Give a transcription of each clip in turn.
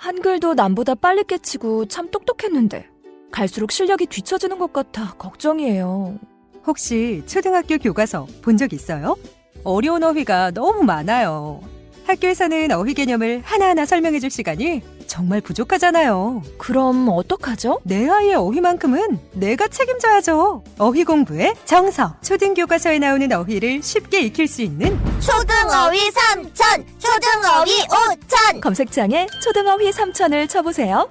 한글도 남보다 빨리 깨치고 참 똑똑했는데 갈수록 실력이 뒤처지는 것 같아 걱정이에요. 혹시 초등학교 교과서 본 적 있어요? 어려운 어휘가 너무 많아요. 학교에서는 어휘 개념을 하나하나 설명해줄 시간이 정말 부족하잖아요. 그럼 어떡하죠? 내 아이의 어휘만큼은 내가 책임져야죠. 어휘 공부의 정석. 초등교과서에 나오는 어휘를 쉽게 익힐 수 있는 초등어휘 3000, 초등어휘 5000. 검색창에 초등어휘 3000을 쳐보세요.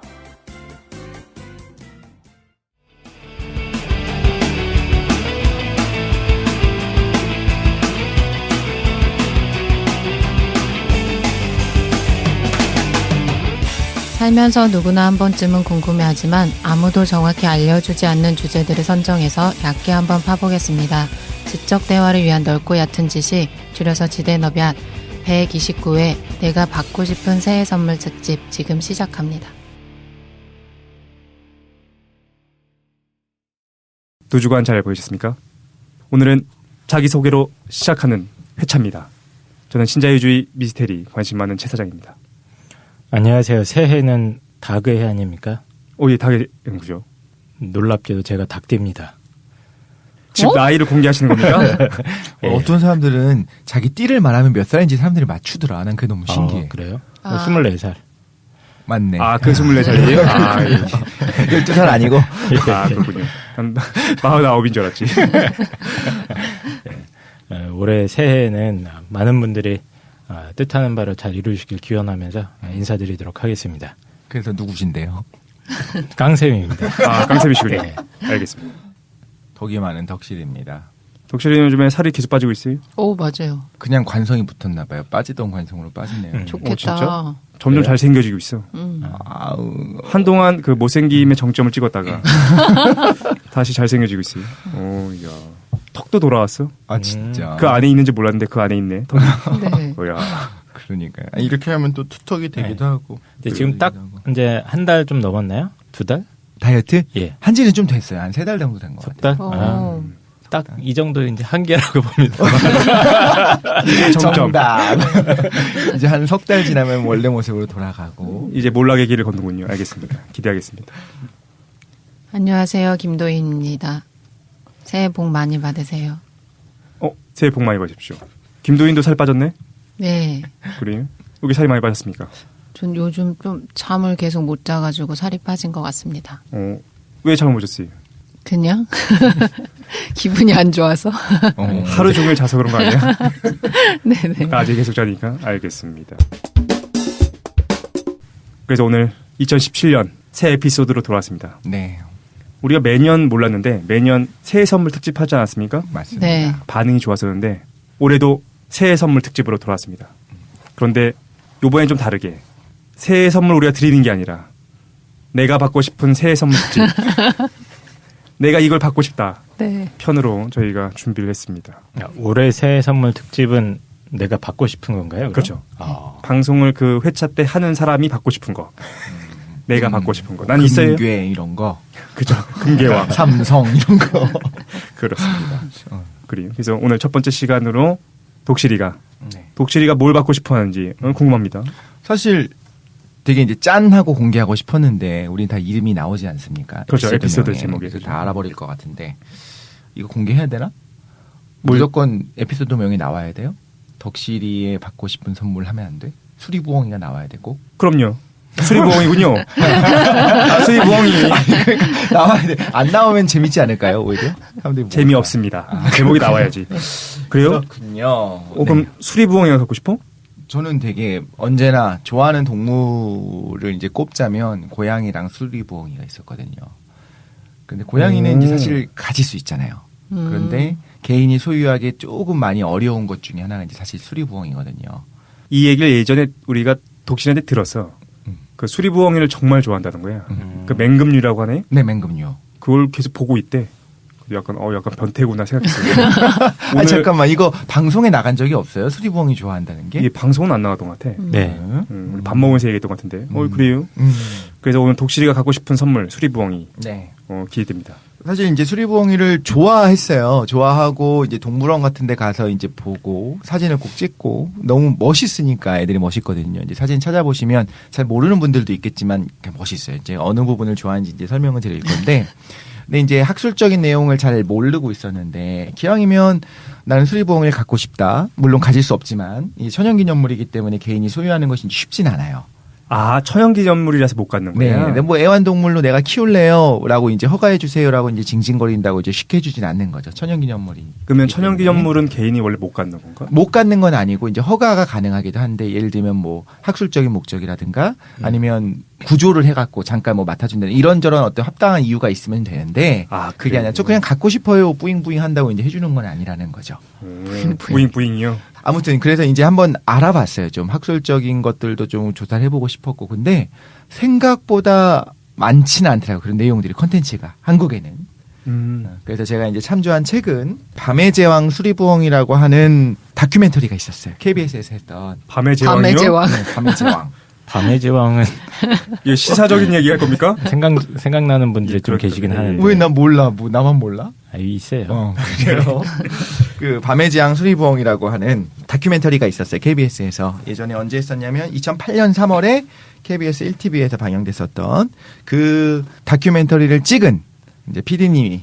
살면서 누구나 한 번쯤은 궁금해하지만 아무도 정확히 알려주지 않는 주제들을 선정해서 얕게 한번 파보겠습니다. 지적 대화를 위한 넓고 얕은 지식, 줄여서 지대너비앗 129회 내가 받고 싶은 새해 선물 특집 지금 시작합니다. 두 주간 잘 보셨습니까? 오늘은 자기소개로 시작하는 회차입니다. 저는 신자유주의 미스테리 관심 많은 최 사장입니다. 안녕하세요. 새해는 닭의 해 아닙니까? 예, 닭의 연구죠. 놀랍게도 제가 닭띠입니다. 지금 나이를 공개하시는 겁니까? 네. 어떤 사람들은 자기 띠를 말하면 몇 살인지 사람들이 맞추더라. 난 그게 너무 신기해. 그래요? 24살. 맞네. 아, 그 24살이에요? 아, 예. 12살 아니고. 아, 그렇군요. 49인 줄 알았지. 올해 새해에는 많은 분들이 뜻하는 바를 잘 이루시길 기원하면서 인사드리도록 하겠습니다. 그래서 누구신데요? 깡쌤입니다. 아, 깡쌤이시군요. 네. 알겠습니다. 덕이 많은 덕실입니다. 덕실이 요즘에 살이 계속 빠지고 있어요? 오, 맞아요. 그냥 관성이 붙었나 봐요. 빠지던 관성으로 빠지네요. 좋겠다. 진짜? 점점 잘생겨지고 있어. 아우. 한동안 그 못생김의 정점을 찍었다가 다시 잘생겨지고 있어요. 오, 야. 턱도 돌아왔어? 아, 진짜. 그 안에 있는지 몰랐는데 그 안에 있네. 턱이. 네. 야. 그러니까요. 이렇게 하면 또 투턱이 되기도 하고. 근데 지금 딱 이제 한 달 좀 넘었나요? 2달? 다이어트? 예. 한지는 좀 됐어요. 한 3달 정도 된 것 같아요. 3달? 딱 이 정도 이제 한계라고 봅니다. 정답. 이제 한 3달 지나면 원래 모습으로 돌아가고. 이제 몰락의 길을 걷는군요. 알겠습니다. 기대하겠습니다. 안녕하세요. 김도인입니다. 새해 복 많이 받으세요. 새해 복 많이 받으십시오. 김도인도 살 빠졌네? 네. 그래요? 여기 살이 많이 빠졌습니까? 전 요즘 좀 잠을 계속 못 자가지고 살이 빠진 것 같습니다. 왜 잠을 못 잤어요? 그냥 기분이 안 좋아서. 하루 종일 자서 그런 거 아니야? 네네. 아직 계속 자니까 알겠습니다. 그래서 오늘 2017년 새 에피소드로 돌아왔습니다. 네. 우리가 매년 몰랐는데 매년 새해 선물 특집 하지 않았습니까? 맞습니다. 네. 반응이 좋았었는데 올해도 새해 선물 특집으로 돌아왔습니다. 그런데 이번엔 좀 다르게 새해 선물 우리가 드리는 게 아니라 내가 받고 싶은 새해 선물 특집 내가 이걸 받고 싶다 네. 편으로 저희가 준비를 했습니다. 올해 새해 선물 특집은 내가 받고 싶은 건가요? 그럼? 그렇죠. 방송을 그 회차 때 하는 사람이 받고 싶은 거 내가 받고 싶은 거. 난 있어요. 금괴 이런 거. 그죠. 금괴와 삼성 이런 거. 그렇습니다. 그래서 오늘 첫 번째 시간으로 독실이가 네. 독실이가 뭘 받고 싶어 하는지 궁금합니다. 사실 되게 이제 짠하고 공개하고 싶었는데 우린 다 이름이 나오지 않습니까? 그렇죠. 에피소드 명에. 제목에. 그래서 다 알아버릴 것 같은데 이거 공개해야 되나? 무조건 에피소드 명이 나와야 돼요? 덕실이의 받고 싶은 선물 하면 안 돼? 수리부엉이가 나와야 되고? 그럼요. 수리부엉이군요. 수리부엉이. 나와야 돼. 안 나오면 재밌지 않을까요? 오히려? 사람들이 재미없습니다. 제목이 나와야지. 그래요? 그렇군요. 그럼 네. 수리부엉이가 갖고 싶어? 저는 되게 언제나 좋아하는 동물을 이제 꼽자면 고양이랑 수리부엉이가 있었거든요. 근데 고양이는 이제 사실 가질 수 있잖아요. 그런데 개인이 소유하기 조금 많이 어려운 것 중에 하나가 이제 사실 수리부엉이거든요. 이 얘기를 예전에 우리가 독실한테 들어서 그 수리부엉이를 정말 좋아한다는 거야. 그 맹금류라고 하네? 네, 맹금류. 그걸 계속 보고 있대. 약간 변태구나 생각했어요. 오늘... 잠깐만 이거 방송에 나간 적이 없어요? 수리부엉이 좋아한다는 게? 이게 방송은 안 나갔던 것 같아. 네. 우리 밥 먹으면서 얘기했던 것 같은데. 그래요? 그래서 오늘 독실이가 갖고 싶은 선물 수리부엉이. 네. 기대됩니다. 사실 이제 수리부엉이를 좋아했어요. 좋아하고 이제 동물원 같은 데 가서 이제 보고 사진을 꼭 찍고 너무 멋있으니까 애들이 멋있거든요. 이제 사진 찾아보시면 잘 모르는 분들도 있겠지만 멋있어요. 이제 어느 부분을 좋아하는지 이제 설명을 드릴 건데 근데 이제 학술적인 내용을 잘 모르고 있었는데 기왕이면 나는 수리부엉이를 갖고 싶다. 물론 가질 수 없지만 이 천연기념물이기 때문에 개인이 소유하는 것이 쉽진 않아요. 아, 천연기념물이라서 못 갖는 네. 거예요? 근데 뭐 애완동물로 내가 키울래요? 라고 이제 허가해주세요.라고 이제 징징거린다고 이제 쉽게 해주진 않는 거죠. 천연기념물이. 그러면 천연기념물은 개인이 원래 못 갖는 건가? 못 갖는 건 아니고 이제 허가가 가능하기도 한데 예를 들면 뭐 학술적인 목적이라든가 아니면 구조를 해갖고 잠깐 뭐 맡아준다는 이런저런 어떤 합당한 이유가 있으면 되는데 아, 그게 아니라 저 그냥 갖고 싶어요. 뿌잉뿌잉 한다고 이제 해주는 건 아니라는 거죠. 부잉부잉이요? 아무튼 그래서 이제 한번 알아봤어요. 좀 학술적인 것들도 좀 조사를 해보고 싶었고 근데 생각보다 많지는 않더라고요. 그런 내용들이 컨텐츠가 한국에는. 그래서 제가 이제 참조한 책은 밤의 제왕 수리부엉이라고 하는 다큐멘터리가 있었어요. KBS에서 했던 밤의 제왕이요? 밤의 제왕. 네, 밤의 제왕. 밤의 제왕은 이게 시사적인 얘기 할 겁니까? 생각나는 분들이 좀 그렇죠. 계시긴 하는데. 왜 난 몰라? 뭐 나만 몰라? 있어요. 그래요. 그 밤의 제왕 수리부엉이라고 하는 다큐멘터리가 있었어요. KBS에서. 예전에 언제 했었냐면 2008년 3월에 KBS 1TV에서 방영됐었던 그 다큐멘터리를 찍은 이제 PD님이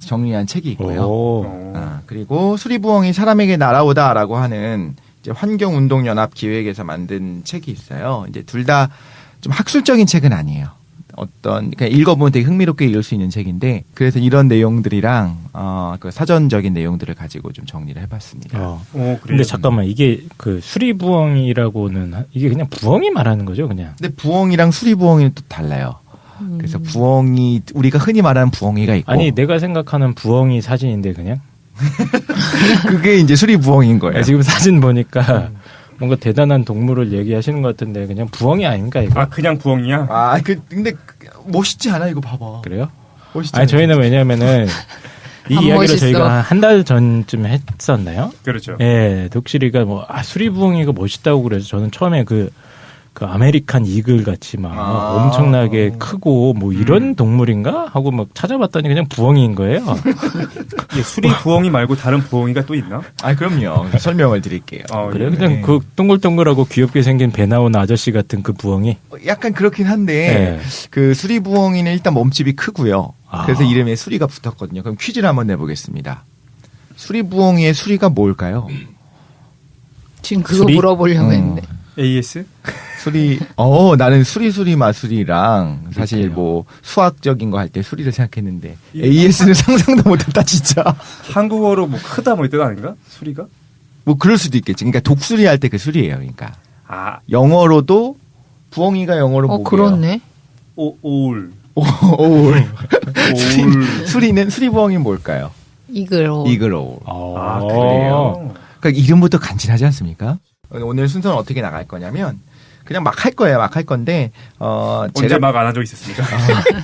정리한 책이 있고요. 오. 그리고 수리부엉이 사람에게 날아오다라고 하는 이제 환경운동연합 기획에서 만든 책이 있어요. 이제 둘 다 좀 학술적인 책은 아니에요. 어떤 그냥 읽어보면 되게 흥미롭게 읽을 수 있는 책인데 그래서 이런 내용들이랑 그 사전적인 내용들을 가지고 좀 정리를 해봤습니다. 오, 그래요? 근데 잠깐만 이게 그 수리부엉이라고는 이게 그냥 부엉이 말하는 거죠, 그냥. 근데 부엉이랑 수리부엉이는 또 달라요. 그래서 부엉이 우리가 흔히 말하는 부엉이가 있고 아니 내가 생각하는 부엉이 사진인데 그냥. 그게 이제 수리부엉인 거예요. 지금 사진 보니까 뭔가 대단한 동물을 얘기하시는 것 같은데 그냥 부엉이 아닌가 이거? 아, 그냥 부엉이야? 근데 멋있지 않아 이거 봐봐. 그래요? 멋있지 아니 않아요? 저희는 왜냐면은 이 안 이야기를 멋있어. 저희가 한 달 전쯤 했었나요? 그렇죠. 예, 독실이가 수리부엉이가 멋있다고 그래서 저는 처음에 그 아메리칸 이글 같이 막 엄청나게 크고 뭐 이런 동물인가 하고 막 찾아봤더니 그냥 부엉이인 거예요. 이게 수리 부엉이 말고 다른 부엉이가 또 있나? 그럼요. 설명을 드릴게요. 그래요? 예. 그냥 그 동글동글하고 귀엽게 생긴 배 나온 아저씨 같은 그 부엉이. 약간 그렇긴 한데 그 수리부엉이는 일단 몸집이 크고요. 그래서 이름에 수리가 붙었거든요. 그럼 퀴즈를 한번 내보겠습니다. 수리부엉이의 수리가 뭘까요? 지금 그거 수리? 물어보려고 했는데. AS? 수리, 나는 수리 마수리랑 사실 그래요. 뭐 수학적인 거 할 때 수리를 생각했는데 AS는 상상도 못했다 진짜. 한국어로 뭐 크다 뭐 이 뜻 아닌가? 수리가? 뭐 그럴 수도 있겠지. 그러니까 독수리 할 때 그 수리예요. 그러니까 아, 영어로도 부엉이가 영어로 뭐예요? 그렇네. 오울. 오울. 오울. 수리는 수리부엉이 뭘까요? 이글오. 이글오울. 아, 그래요? 그러니까 이름부터 간지나지 않습니까? 오늘 순서는 어떻게 나갈 거냐면 그냥 막 할 거예요. 막 할 건데 언제 제가 막 안 하죠 있었습니까?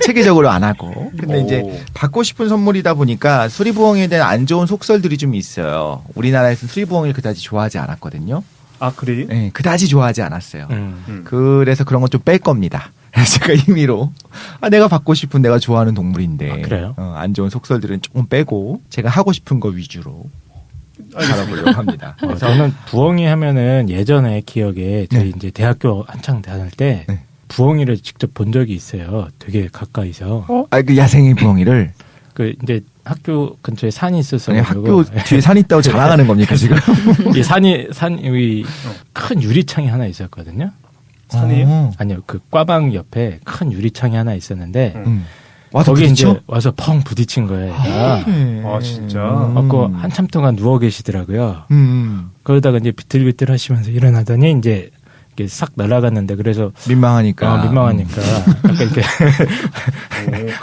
체계적으로 안 하고 근데 오. 이제 받고 싶은 선물이다 보니까 수리부엉이에 대한 안 좋은 속설들이 좀 있어요. 우리나라에서는 수리부엉이를 그다지 좋아하지 않았거든요. 아, 그래요? 네, 그다지 좋아하지 않았어요. 음. 그래서 그런 건 좀 뺄 겁니다. 제가 임의로 내가 받고 싶은 내가 좋아하는 동물인데 그래요? 안 좋은 속설들은 조금 빼고 제가 하고 싶은 거 위주로 알아보려고 합니다. 저는 부엉이 하면은 예전에 기억에 저희 이제 대학교 한창 다닐 때 네. 부엉이를 직접 본 적이 있어요. 되게 가까이서. 그 야생의 부엉이를 그 이제 학교 근처에 산이 있어서 아니, 학교 뒤에 산 있다고 자랑하는 겁니까 지금? 이 산이 큰 유리창이 하나 있었거든요. 산이에요? 아니요, 그 꽈방 옆에 큰 유리창이 하나 있었는데 와서 거기 부딪혀? 이제 와서 펑 부딪힌 거예요. 얘가. 아, 진짜? 갖고 한참 동안 누워 계시더라고요. 음. 그러다가 이제 비틀비틀 하시면서 일어나더니 이제 이게 싹 날아갔는데 그래서 민망하니까. 민망하니까 약간 이렇게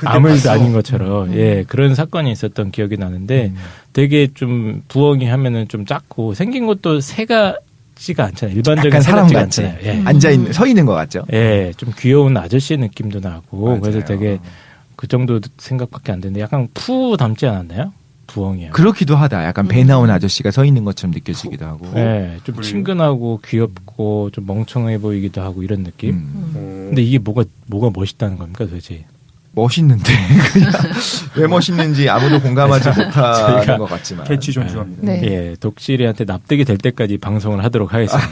아무 일도 아닌 것처럼 그런 사건이 있었던 기억이 나는데 되게 좀 부엉이 하면은 좀 작고 생긴 것도 새 같지가 않잖아요. 일반적인 약간 새 사람 같지가 같이 않잖아요. 앉아 있는 서 있는 것 같죠? 좀 귀여운 아저씨 느낌도 나고 맞아요. 그래서 되게 그 정도 생각밖에 안 되는데 약간 푸 닮지 않았나요? 부엉이요. 그렇기도 하다. 약간 배 나온 아저씨가 서 있는 것처럼 느껴지기도 하고. 좀 그래요? 친근하고 귀엽고 좀 멍청해 보이기도 하고 이런 느낌. 음. 근데 이게 뭐가 멋있다는 겁니까 도대체? 멋있는데 그냥 왜 멋있는지 아무도 공감하지 못하는 것 같지만 개취 존중합니다. 네. 예, 독실이한테 납득이 될 때까지 방송을 하도록 하겠습니다.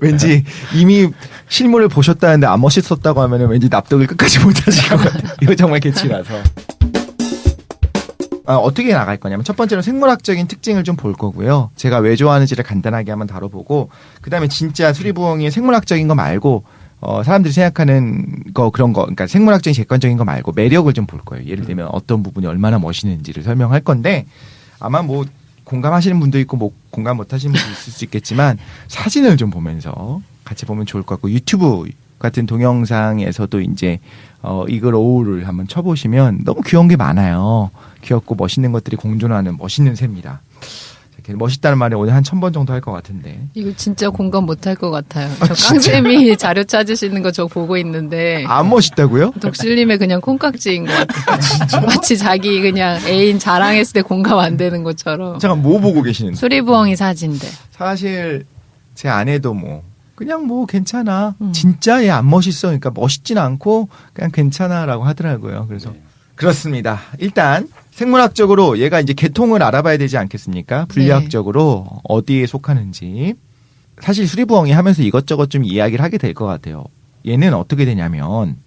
왠지 이미 실물을 보셨다는데 안 멋있었다고 하면 왠지 납득을 끝까지 못하실 것 같아요. 이거 정말 개취라서. 어떻게 나갈 거냐면 첫 번째로 생물학적인 특징을 좀 볼 거고요. 제가 왜 좋아하는지를 간단하게 한번 다뤄보고 그다음에 진짜 수리부엉이의 생물학적인 거 말고 사람들이 생각하는 거 그런 거 그러니까 생물학적인 객관적인 거 말고 매력을 좀 볼 거예요. 예를 들면 어떤 부분이 얼마나 멋있는지를 설명할 건데 아마 뭐 공감하시는 분도 있고 뭐 공감 못하시는 분도 있을 수 있겠지만 사진을 좀 보면서 같이 보면 좋을 것 같고 유튜브 같은 동영상에서도 이제 이글 오우를 한번 쳐보시면 너무 귀여운 게 많아요. 귀엽고 멋있는 것들이 공존하는 멋있는 새입니다. 멋있다는 말에 오늘 한 1000번 정도 할 것 같은데. 이거 진짜 공감 못할 것 같아요. 저 깡쌤이 자료 찾으시는 거 저 보고 있는데. 안 멋있다고요? 독실님의 그냥 콩깍지인 것 같아요. 마치 자기 그냥 애인 자랑했을 때 공감 안 되는 것처럼. 잠깐 뭐 보고 계시는데? 수리부엉이 사진들. 사실 제 아내도 뭐 그냥 뭐 괜찮아. 진짜 얘 안 멋있어. 그러니까 멋있진 않고 그냥 괜찮아라고 하더라고요. 그래서 그렇습니다. 일단 생물학적으로 얘가 이제 계통을 알아봐야 되지 않겠습니까? 분류학적으로 어디에 속하는지. 사실 수리부엉이 하면서 이것저것 좀 이야기를 하게 될 것 같아요. 얘는 어떻게 되냐면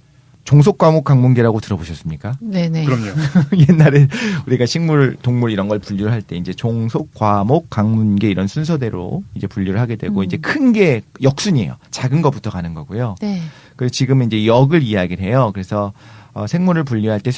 종속과목 강문계라고 들어보셨습니까? 네네. 그럼요. 옛날에 우리가 식물, 동물 이런 걸 분류를 할 때 이제 종속, 과목, 강문계 이런 순서대로 이제 분류를 하게 되고 이제 큰 게 역순이에요. 작은 거부터 가는 거고요. 네. 그리고 지금은 이제 역을 이야기를 해요. 그래서 생물을 분류할 때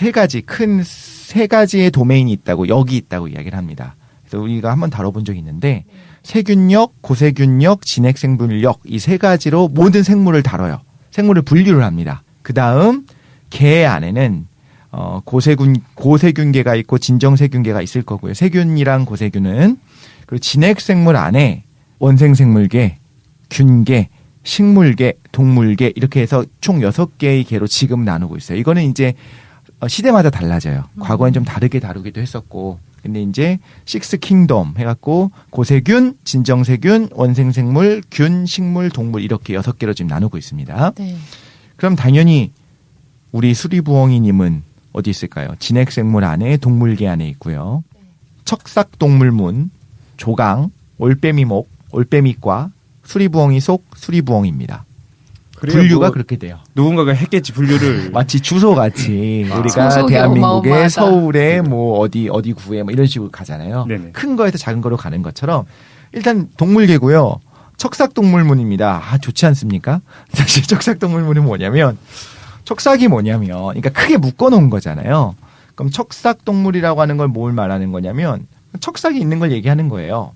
큰 세 가지의 도메인이 있다고 역이 있다고 이야기를 합니다. 그래서 우리가 한번 다뤄본 적이 있는데 세균역, 고세균역, 진핵생물역 이 세 가지로 모든 생물을 다뤄요. 생물을 분류를 합니다. 그 다음 개 안에는 고세균계가 있고 진정세균계가 있을 거고요. 세균이랑 고세균은 그리고 진핵생물 안에 원생생물계, 균계, 식물계, 동물계 이렇게 해서 총 6개의 계로 지금 나누고 있어요. 이거는 이제 시대마다 달라져요. 과거엔 좀 다르게 다루기도 했었고 근데 이제 식스 킹덤 해갖고 고세균, 진정세균, 원생생물, 균, 식물, 동물 이렇게 6개로 지금 나누고 있습니다. 네. 그럼 당연히 우리 수리부엉이님은 어디 있을까요? 진핵생물 안에 동물계 안에 있고요. 척삭동물문, 조강, 올빼미목, 올빼미과, 수리부엉이 속 수리부엉입니다. 분류가 뭐 그렇게 돼요. 누군가가 했겠지 분류를. 마치 주소같이 우리가 소속이 대한민국의 어마어마하다. 서울에 뭐 어디 구에 뭐 이런 식으로 가잖아요. 네네. 큰 거에서 작은 거로 가는 것처럼 일단 동물계고요. 척삭동물문입니다. 좋지 않습니까? 사실 척삭동물문은 뭐냐면 척삭이 뭐냐면 그러니까 크게 묶어놓은 거잖아요. 그럼 척삭동물이라고 하는 걸 뭘 말하는 거냐면 척삭이 있는 걸 얘기하는 거예요.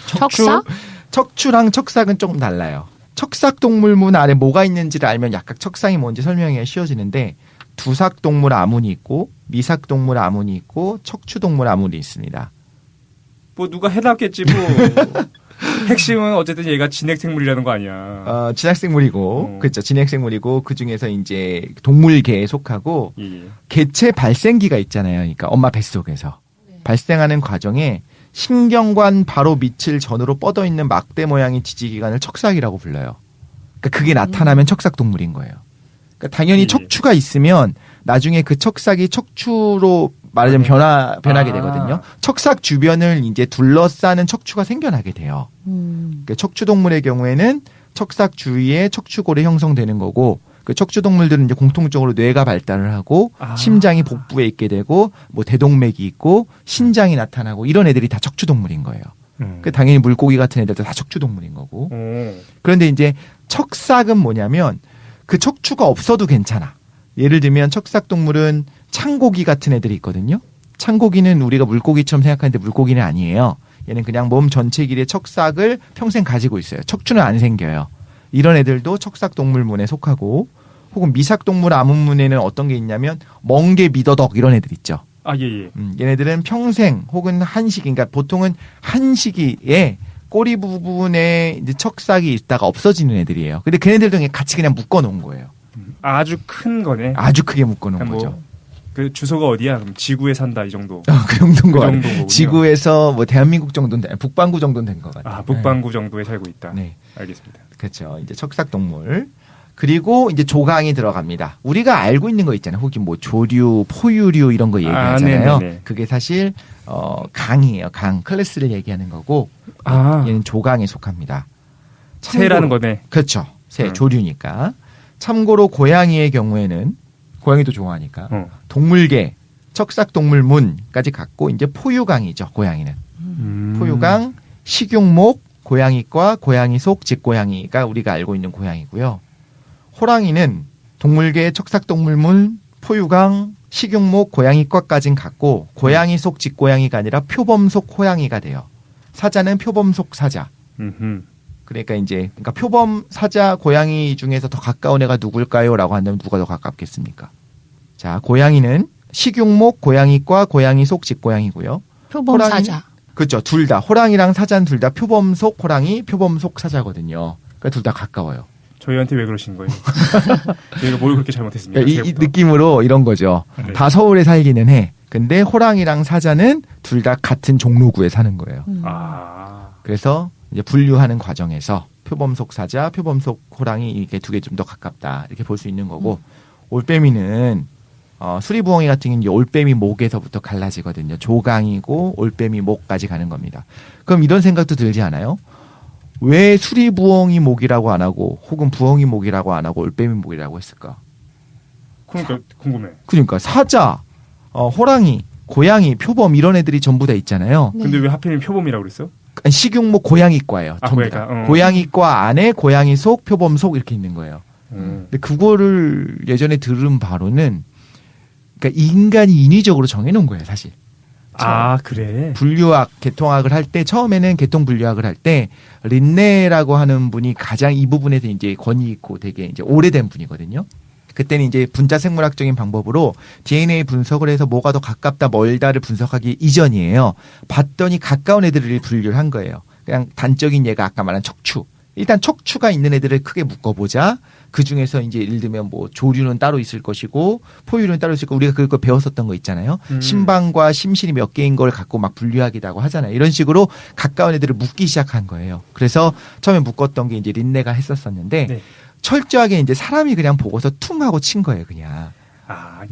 척삭? 척추랑 척삭은 조금 달라요. 척삭동물문 안에 뭐가 있는지를 알면 약간 척삭이 뭔지 설명이 쉬워지는데 두삭동물 아문이 있고 미삭동물 아문이 있고 척추동물 아문이 있습니다. 뭐 누가 해놨겠지 뭐. 핵심은 어쨌든 얘가 진핵생물이라는 거 아니야. 진핵생물이고 그렇죠. 진핵생물이고 그 중에서 이제 동물계에 속하고 예. 개체 발생기가 있잖아요. 그러니까 엄마 뱃속에서 발생하는 과정에 신경관 바로 밑을 전으로 뻗어 있는 막대 모양의 지지기관을 척삭이라고 불러요. 그러니까 그게 나타나면 척삭동물인 거예요. 그러니까 당연히 예. 척추가 있으면 나중에 그 척삭이 척추로 말하자면 변하게 되거든요. 척삭 주변을 이제 둘러싸는 척추가 생겨나게 돼요. 그러니까 척추동물의 경우에는 척삭 주위에 척추골이 형성되는 거고 그 척추동물들은 이제 공통적으로 뇌가 발달을 하고 심장이 복부에 있게 되고 뭐 대동맥이 있고 신장이 나타나고 이런 애들이 다 척추동물인 거예요. 그 당연히 물고기 같은 애들도 다 척추동물인 거고. 그런데 이제 척삭은 뭐냐면 그 척추가 없어도 괜찮아. 예를 들면 척삭동물은 창고기 같은 애들이 있거든요. 창고기는 우리가 물고기처럼 생각하는데 물고기는 아니에요. 얘는 그냥 몸 전체 길이의 척삭을 평생 가지고 있어요. 척추는 안 생겨요. 이런 애들도 척삭동물문에 속하고 혹은 미삭동물 아문문에는 어떤 게 있냐면 멍게, 미더덕 이런 애들 있죠. 예. 얘네들은 평생 혹은 한시기 그러니까 보통은 한시기에 꼬리 부분에 이제 척삭이 있다가 없어지는 애들이에요. 근데 걔네들도 그냥 같이 그냥 묶어 놓은 거예요. 아주 큰 거네. 아주 크게 묶어 놓은 뭐, 거죠. 그 주소가 어디야? 그럼 지구에 산다 이 정도. 그 정도인 거 정도인 같아요. 거군요. 지구에서 뭐 대한민국 정도는 북반구 정도는 된 것 같아요. 북반구 정도에 살고 있다. 네. 알겠습니다. 그렇죠. 이제 척삭동물. 그리고 이제 조강이 들어갑니다. 우리가 알고 있는 거 있잖아요. 혹시 뭐 조류, 포유류 이런 거 얘기하잖아요. 네네네. 그게 사실 강이에요. 강 클래스를 얘기하는 거고 얘는 조강에 속합니다. 새라는 거네. 그렇죠. 새 조류니까. 참고로 고양이의 경우에는 고양이도 좋아하니까 동물계, 척삭동물문까지 갖고 이제 포유강이죠. 고양이는 포유강, 식용목, 고양이과, 고양이 속, 집고양이가 우리가 알고 있는 고양이고요. 호랑이는 동물계, 척삭동물문, 포유강, 식용목, 고양이과까진 갖고 고양이 속, 집고양이가 아니라 표범 속 호양이가 돼요. 사자는 표범 속 사자. 그러니까 표범, 사자, 고양이 중에서 더 가까운 애가 누굴까요? 라고 한다면 누가 더 가깝겠습니까? 자, 고양이는 식용목, 고양이과, 고양이 속, 집고양이고요. 표범 호랑이, 사자. 그렇죠. 둘 다. 호랑이랑 사자는 둘 다 표범 속 호랑이, 표범 속 사자거든요. 그러니까 둘 다 가까워요. 저희한테 왜 그러신 거예요? 저희가 뭘 그렇게 잘못했습니까? 이 느낌으로 이런 거죠. 네. 다 서울에 살기는 해. 근데 호랑이랑 사자는 둘 다 같은 종로구에 사는 거예요. 그래서 이제 분류하는 과정에서 표범 속 사자, 표범 속 호랑이 이게 두 개 좀 더 가깝다 이렇게 볼 수 있는 거고 올빼미는 수리부엉이 같은 경우는 올빼미 목에서부터 갈라지거든요. 조강이고 올빼미 목까지 가는 겁니다. 그럼 이런 생각도 들지 않아요? 왜 수리부엉이 목이라고 안 하고 혹은 부엉이 목이라고 안 하고 올빼미 목이라고 했을까? 그러니까 궁금해. 그러니까 사자, 호랑이, 고양이, 표범 이런 애들이 전부 다 있잖아요. 근데 왜 하필이면 표범이라고 그랬어? 식용목 고양이과예요. 전부 다. 고양이과 안에 고양이 속, 표범 속 이렇게 있는 거예요. 근데 그거를 예전에 들은 바로는 그러니까 인간이 인위적으로 정해놓은 거예요, 사실. 그래. 분류학, 개통학을 할 때 처음에는 개통 분류학을 할 때 린네라고 하는 분이 가장 이 부분에서 이제 권위 있고 되게 이제 오래된 분이거든요. 그때는 이제 분자 생물학적인 방법으로 DNA 분석을 해서 뭐가 더 가깝다 멀다를 분석하기 이전이에요. 봤더니 가까운 애들을 분류를 한 거예요. 그냥 단적인 예가 아까 말한 척추. 일단 척추가 있는 애들을 크게 묶어보자. 그 중에서 이제 예를 들면 뭐 조류는 따로 있을 것이고 포유류는 따로 있을 거고 우리가 그걸 배웠었던 거 있잖아요. 심방과 심실이 몇 개인 걸 갖고 막 분류하기도 하잖아요. 이런 식으로 가까운 애들을 묶기 시작한 거예요. 그래서 처음에 묶었던 게 이제 린네가 했었었는데 네. 철저하게 이제 사람이 그냥 보고서 퉁 하고 친 거예요, 그냥.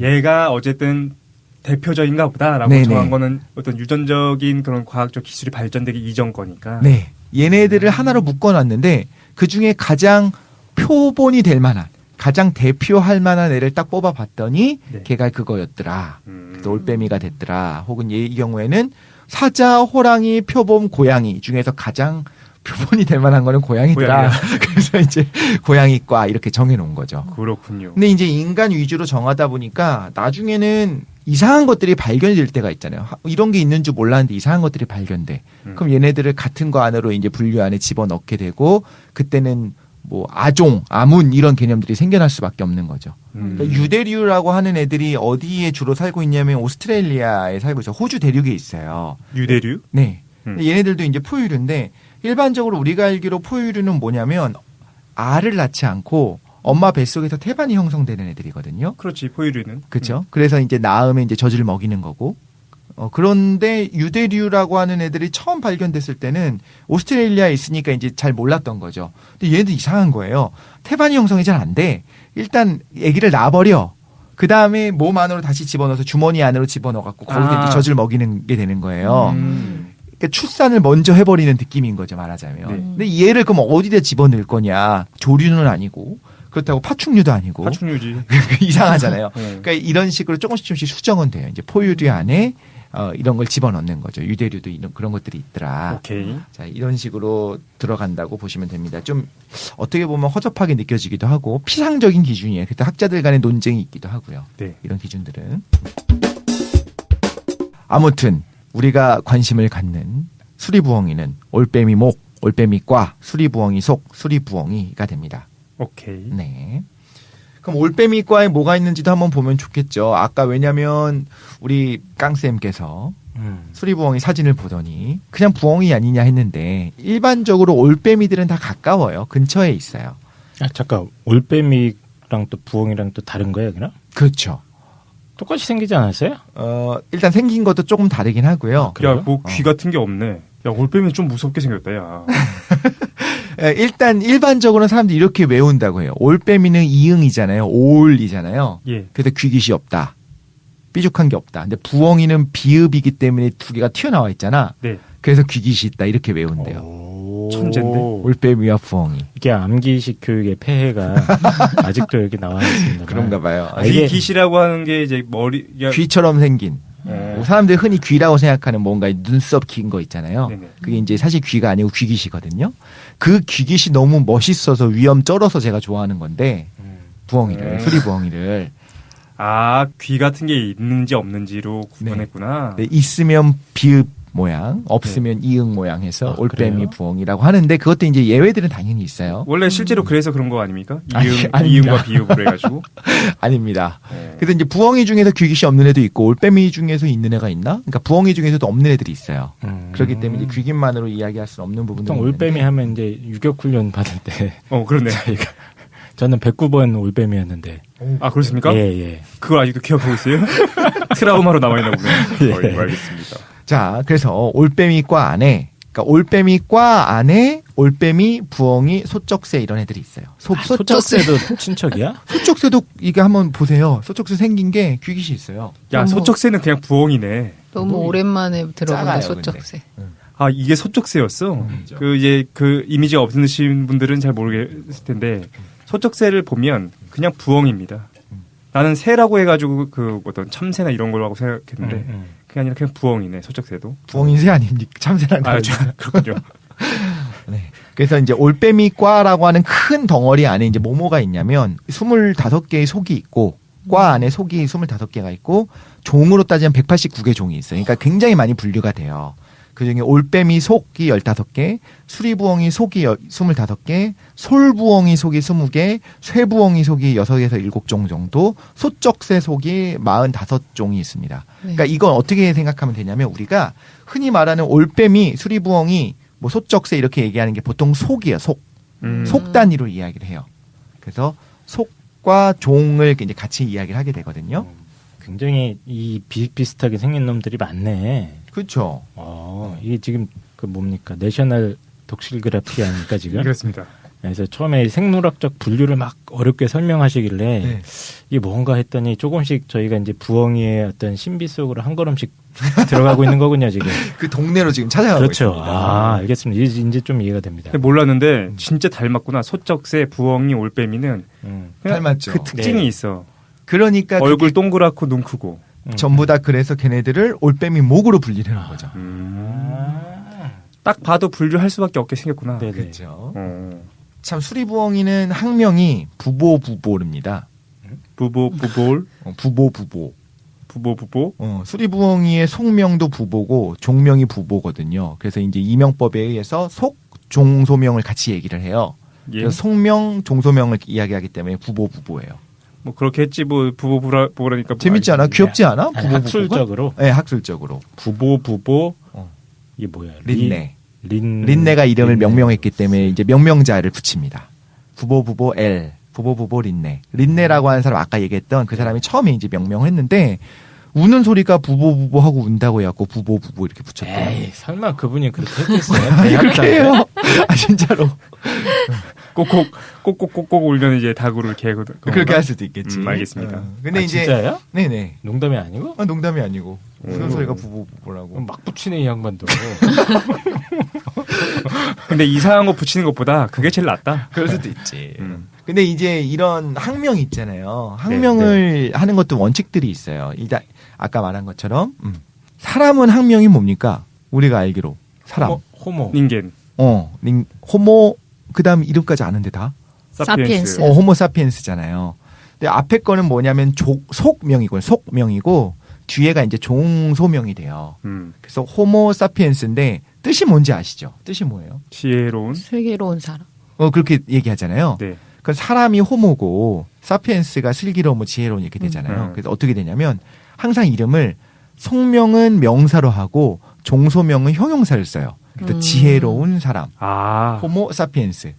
얘가 어쨌든 대표적인가 보다라고 네네. 정한 거는 어떤 유전적인 그런 과학적 기술이 발전되기 이전 거니까. 네. 얘네들을 하나로 묶어놨는데 그 중에 가장 표본이 될 만한, 가장 대표할 만한 애를 딱 뽑아봤더니 걔가 그거였더라. 그래서 올빼미가 됐더라. 혹은 이 경우에는 사자, 호랑이, 표범, 고양이 중에서 가장 표본이 될 만한 거는 고양이더라. 그래서 이제 고양이과 이렇게 정해놓은 거죠. 그렇군요. 근데 이제 인간 위주로 정하다 보니까 나중에는 이상한 것들이 발견될 때가 있잖아요. 이런 게 있는 줄 몰랐는데 이상한 것들이 발견돼. 그럼 얘네들을 같은 거 안으로 이제 분류 안에 집어넣게 되고 그때는 뭐 아종, 아문 이런 개념들이 생겨날 수밖에 없는 거죠. 그러니까 유대류라고 하는 애들이 어디에 주로 살고 있냐면 오스트레일리아에 살고 있어요. 호주 대륙에 있어요. 유대류? 네. 얘네들도 이제 포유류인데 일반적으로 우리가 알기로 포유류는 뭐냐면 알을 낳지 않고 엄마 뱃속에서 태반이 형성되는 애들이거든요. 그렇지, 포유류는. 그렇죠. 그래서 이제 낳으면 이제 젖을 먹이는 거고. 그런데 유대류라고 하는 애들이 처음 발견됐을 때는 오스트레일리아에 있으니까 이제 잘 몰랐던 거죠. 근데 얘도 이상한 거예요. 태반이 형성이 잘 안 돼. 일단 아기를 낳아버려. 그 다음에 몸 안으로 다시 집어넣어서 주머니 안으로 집어넣어갖고 거기서 이제 젖을 먹이는 게 되는 거예요. 그러니까 출산을 먼저 해버리는 느낌인 거죠, 말하자면. 근데 얘를 그럼 어디다 집어넣을 거냐. 조류는 아니고. 그렇다고 파충류도 아니고. 파충류지. 이상하잖아요. 그러니까 이런 식으로 조금씩 수정은 돼요. 이제 포유류 안에 이런 걸 집어넣는 거죠. 유대류도 이런 그런 것들이 있더라. 오케이. 자, 이런 식으로 들어간다고 보시면 됩니다. 좀 어떻게 보면 허접하게 느껴지기도 하고 피상적인 기준이에요. 그때 학자들 간의 논쟁이 있기도 하고요. 네. 이런 기준들은. 아무튼 우리가 관심을 갖는 수리부엉이는 올빼미 목, 올빼미과, 수리부엉이 속, 수리부엉이가 됩니다. 오케이. 네. 그럼 올빼미과에 뭐가 있는지도 한번 보면 좋겠죠. 아까 왜냐면 우리 깡쌤께서 수리부엉이 사진을 보더니 그냥 부엉이 아니냐 했는데 일반적으로 올빼미들은 다 가까워요. 근처에 있어요. 잠깐 올빼미랑 또 부엉이랑 또 다른 거예요, 그럼? 그렇죠. 똑같이 생기지 않았어요? 일단 생긴 것도 조금 다르긴 하고요. 야, 뭐 귀 같은 게 없네. 야, 올빼미 좀 무섭게 생겼다, 야. 일단 일반적으로는 사람들이 이렇게 외운다고 해요. 올빼미는 이응이잖아요. 올이잖아요. 예. 그래서 귀깃이 없다. 삐죽한 게 없다. 근데 부엉이는 비읍이기 때문에 두 개가 튀어나와 있잖아. 네. 그래서 귀깃이 있다. 이렇게 외운대요. 오. 천재인데? 올빼미와 부엉이. 이게 암기식 교육의 폐해가 아직도 이렇게 나와 있습니다. 그런가 봐요. 이게- 귀기시라고 하는 게 이제 머리 귀처럼 생긴. 네. 사람들이 흔히 귀라고 생각하는 뭔가 눈썹 긴 거 있잖아요. 네네. 그게 이제 사실 귀가 아니고 귀깃이거든요. 그 귀깃이 너무 멋있어서 위험 쩔어서 제가 좋아하는 건데 부엉이를 수리 부엉이를 아, 귀 같은 게 있는지 없는지로 구분했구나. 네, 있으면 비읍 모양, 없으면 이응 모양 해서 아, 올빼미 그래요? 부엉이라고 하는데 그것도 이제 예외들은 당연히 있어요. 원래 실제로 그래서 그런 거 아닙니까? 아닙니다. 이응과 비읍으로 해가지고. 아닙니다. 네. 그래서 이제 부엉이 중에서 귀깃이 없는 애도 있고 올빼미 중에서 있는 애가 있나? 그러니까 부엉이 중에서도 없는 애들이 있어요. 그렇기 때문에 이제 귀깃만으로 이야기할 수는 없는 부분들이 보통 올빼미 하면 이제 유격 훈련 받을 때 그렇네. 저는 109번 올빼미였는데. 아, 그렇습니까? 예. 그걸 아직도 기억하고 있어요? 트라우마로 남아있나 보네요. 예. 알겠습니다. 자, 그래서 올빼미과 안에, 그러니까 올빼미과 안에 올빼미, 부엉이, 소쩍새 이런 애들이 있어요. 소쩍새도 친척이야? 소쩍새도 이게 한번 보세요. 소쩍새 생긴 게 귀깃이 있어요. 야, 어머. 소쩍새는 그냥 부엉이네. 너무 오랜만에 들어본다 작아요, 소쩍새. 아, 이게 소쩍새였어? 그 이미지가 없으신 분들은 잘 모르겠을 텐데, 소쩍새를 보면 그냥 부엉입니다. 나는 새라고 해가지고 그 어떤 참새나 이런 걸로 하고 생각했는데, 그게 아니라 그냥 부엉이네, 소쩍새도. 부엉이 새 아닙니까? 참새랑 아, 다르죠. 그렇군요. 네. 그래서 이제 올빼미과라고 하는 큰 덩어리 안에 이제 뭐가 있냐면 25개의 속이 있고 과 안에 속이 25개가 있고 종으로 따지면 189개 종이 있어요. 그러니까 굉장히 많이 분류가 돼요. 그중에 올빼미 속이 15개, 수리부엉이 속이 25개, 솔부엉이 속이 20개, 쇠부엉이 속이 6에서 7종 정도, 소쩍새 속이 45종이 있습니다. 그러니까 이건 어떻게 생각하면 되냐면 우리가 흔히 말하는 올빼미, 수리부엉이, 뭐 소쩍새 이렇게 얘기하는 게 보통 속이에요. 속 단위로 이야기를 해요. 그래서 속과 종을 이제 같이 이야기를 하게 되거든요. 굉장히 이 비슷비슷하게 생긴 놈들이 많네. 그렇죠. 이게 지금 그 뭡니까? 내셔널 독실그래피 아닙니까 지금? 그렇습니다. 그래서 처음에 생물학적 분류를 막 어렵게 설명하시길래 네. 이게 뭔가 했더니 조금씩 저희가 이제 부엉이의 어떤 신비 속으로 한 걸음씩 들어가고 있는 거군요 지금. 그 동네로 지금 찾아가고 그렇죠. 있습니다. 알겠습니다. 이제 좀 이해가 됩니다. 근데 몰랐는데 진짜 닮았구나. 소쩍새, 부엉이, 올빼미는 그냥 닮았죠. 그 특징이 네. 있어. 그러니까 얼굴 동그랗고 눈 크고. 전부 다 그래서 걔네들을 올빼미 목으로 분리를 하는 거죠. 딱 봐도 분류할 수밖에 없게 생겼구나. 네네. 그렇죠. 어. 참 수리부엉이는 학명이 부보부보입니다. 부볼, 부보부보. 부보. 수리부엉이의 속명도 부보고 종명이 부보거든요. 그래서 이제 이명법에 의해서 속, 종, 소명을 같이 얘기를 해요. 예. 그래서 속명, 종소명을 이야기하기 때문에 부보부보예요. 뭐 그렇게 했지 뭐 부보라니까. 재밌지 않아? 귀엽지 않아? 아니, 부보부보가? 학술적으로 네, 학술적으로. 부보 어. 이게 뭐야? 린네. 린 린네가 이름을 린네. 명명했기 때문에 이제 명명자를 붙입니다. 부보부보 L, 부보부보 린네. 린네라고 하는 사람 아까 얘기했던 그 사람이 처음에 이제 명명을 했는데 우는 소리가 부보부보 하고 운다고 해갖고 부보부보 이렇게 붙였대요. 에이, 설마 그분이 그렇게 했겠어요? 아니, 그렇게 해요. 아, 진짜로. 꼭꼭 울면 이제 닭으로 개거든. 그렇게 할 수도 있겠지. 알겠습니다. 근데 아, 이제. 진짜예요? 네네. 농담이 아니고? 아, 농담이 아니고. 우는 소리가 부보부보라고. 막 붙이네 이 양반도. 근데 이상한 거 붙이는 것보다 그게 제일 낫다. 그럴 수도 있지. 근데 이제 이런 학명 있잖아요. 네, 학명을 하는 것도 원칙들이 있어요. 일단 아까 말한 것처럼 사람은 학명이 뭡니까? 우리가 알기로 사람. 호모. 닌겐. 호모 그다음 이름까지 아는데 다. 사피엔스. 호모 사피엔스잖아요. 근데 앞에 거는 뭐냐면 속명이고 뒤에가 이제 종소명이 돼요. 그래서 호모 사피엔스인데 뜻이 뭔지 아시죠? 뜻이 뭐예요? 지혜로운. 슬기로운 사람. 그렇게 얘기하잖아요. 네. 그 사람이 호모고 사피엔스가 슬기로운 지혜로운 이렇게 되잖아요. 그래서 어떻게 되냐면 항상 이름을 속명은 명사로 하고 종소명은 형용사를 써요. 그래서 지혜로운 사람, 아. 호모 사피엔스